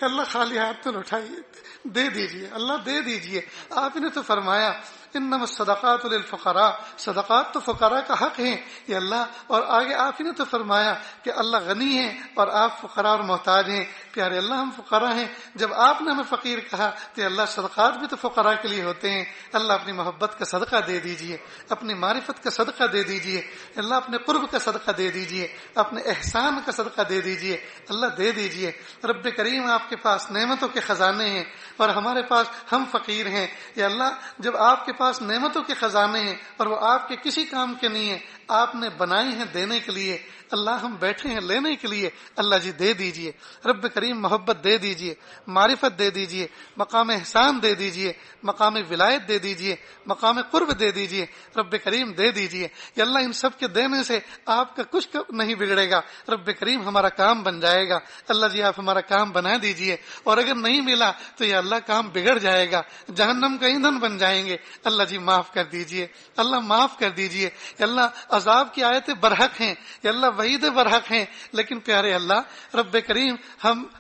یا اللہ خالی ہاتھ نہ لوٹائیے، دے دیجیے، اللہ دے دیجیے۔ آپ نے تو فرمایا انما الصدقات للفقراء، صدقات تو فقراء کا حق ہیں یا اللہ، اور آگے آپ نے تو فرمایا کہ اللہ غنی ہے اور آپ فقراء اور محتاج ہیں۔ پیارے اللہ ہم فقراء ہیں، جب آپ نے ہمیں فقیر کہا تو اللہ صدقات بھی تو فقراء کے لیے ہوتے ہیں۔ اللہ اپنی محبت کا صدقہ دے دیجیے، اپنی معرفت کا صدقہ دے دیجیے، اللہ اپنے قرب کا صدقہ دے دیجیے، اپنے احسان کا صدقہ دے دیجیے، اللہ دے دیجیے۔ رب کریم آپ کے پاس نعمتوں کے خزانے ہیں اور ہمارے پاس ہم فقیر ہیں۔ یا اللہ جب آپ کے پاس نعمتوں کے خزانے ہیں اور وہ آپ کے کسی کام کے نہیں ہیں، آپ نے بنائی ہیں دینے کے لیے، اللہ ہم بیٹھے ہیں لینے کے لیے، اللہ جی دے دیجئے۔ رب کریم محبت دے دیجئے، معرفت دے دیجئے، مقام احسان دے دیجئے، مقام ولایت دے دیجئے، مقام قرب دے دیجئے، رب کریم دے دیجئے۔ یا اللہ ان سب کے دینے سے آپ کا کچھ نہیں بگڑے گا، رب کریم ہمارا کام بن جائے گا۔ اللہ جی آپ ہمارا کام بنا دیجئے، اور اگر نہیں ملا تو یا اللہ کام بگڑ جائے گا، جہنم کا ایندھن بن جائیں گے، اللہ جی معاف کر دیجئے، اللہ معاف کر دیجئے۔ یا اللہ عذاب کی آیتیں برحق ہیں، یا اللہ وعید برحق ہیں، لیکن پیارے اللہ رب کریم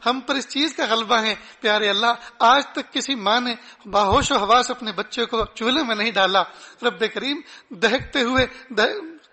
ہم پر اس چیز کا غلبہ ہے۔ پیارے اللہ آج تک کسی ماں نے باہوش و حواس اپنے بچے کو چولہے میں نہیں ڈالا، رب کریم دہکتے ہوئے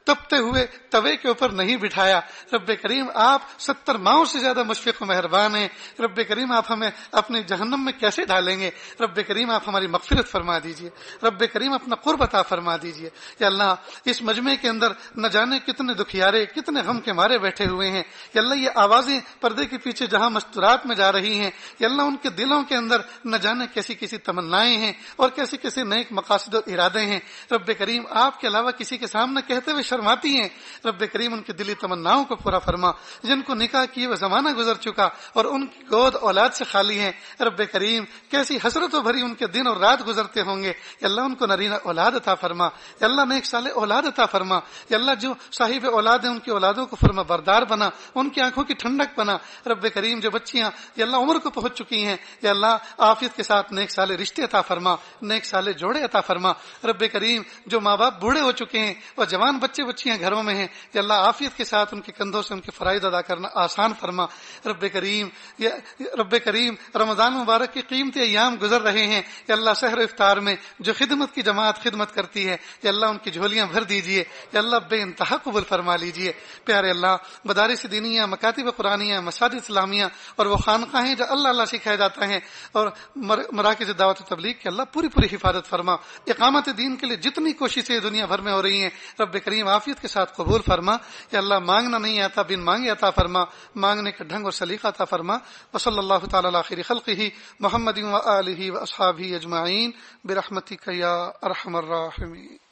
تپتے ہوئے توے کے اوپر نہیں بٹھایا۔ رب کریم آپ 70 ماؤں سے زیادہ مشفق و مہربان ہیں۔ رب کریم آپ ہمیں اپنے جہنم میں کیسے ڈالیں گے؟ رب کریم آپ ہماری مغفرت فرما دیجئے، رب کریم اپنا قرب عطا فرما دیجئے۔ یا اللہ اس مجمع کے اندر نہ جانے کتنے دکھیارے کتنے غم کے مارے بیٹھے ہوئے ہیں، یا اللہ یہ آوازیں پردے کے پیچھے جہاں مستورات میں جا رہی ہیں، یا اللہ ان کے دلوں کے اندر نہ جانے کیسی تمنائیں ہیں اور کیسے نیک مقاصد و ارادے ہیں۔ رب کریم آپ کے علاوہ کسی کے سامنے کہتے ہوئے شرماتی ہیں، رب کریم ان کی دلی تمناؤں کو پورا فرما۔ جن کو نکاح کیے وہ زمانہ گزر چکا اور ان کی گود اولاد سے خالی ہیں، رب کریم کیسی حسرتوں بھری ان کے دن اور رات گزرتے ہوں گے، یا اللہ ان کو نرینہ اولاد عطا فرما، یا اللہ نیک صالح اولاد عطا فرما۔ یا اللہ جو صاحب اولاد ہیں ان کی اولادوں کو فرما بردار بنا، ان کی آنکھوں کی ٹھنڈک بنا۔ رب کریم جو بچیاں یا اللہ عمر کو پہنچ چکی ہیں، یا اللہ عافیت کے ساتھ نیک صالح رشتے عطا فرما، نیک صالح جوڑے عطا فرما۔ رب کریم جو ماں باپ بوڑھے ہو چکے ہیں اور جوان بچے بچیاں گھروں میں ہیں، یا اللہ عافیت کے ساتھ ان کے کندھوں سے ان کے فرائض ادا کرنا آسان فرما۔ رب کریم رمضان مبارک کی قیمتی ایام گزر رہے ہیں، یا اللہ سحر افطار میں جو خدمت کی جماعت خدمت کرتی ہے، یا اللہ ان کی جھولیاں بھر دیجئے، یا اللہ بے انتہا قبول فرما لیجئے۔ پیارے اللہ مدارس دینیہ، مکاتب قرآنیہ، مساجد اسلامیہ اور وہ خانقاہیں جو اللہ سکھایا جاتا ہے اور مراکز دعوت و تبلیغ کے اللہ پوری حفاظت فرما۔ اقامت دین کے لیے جتنی کوششیں دنیا بھر میں ہو رہی ہیں، رب کریم عافیت کے ساتھ قبول فرما۔ یا اللہ مانگنا نہیں آتا، بن مانگے عطا فرما، مانگنے کا ڈھنگ اور سلیقہ عطا فرما۔ وصلی اللہ تعالی علی خیر خلقہ محمد و آلہ و اصحابہ اجمعین برحمتک یا ارحم الراحمین۔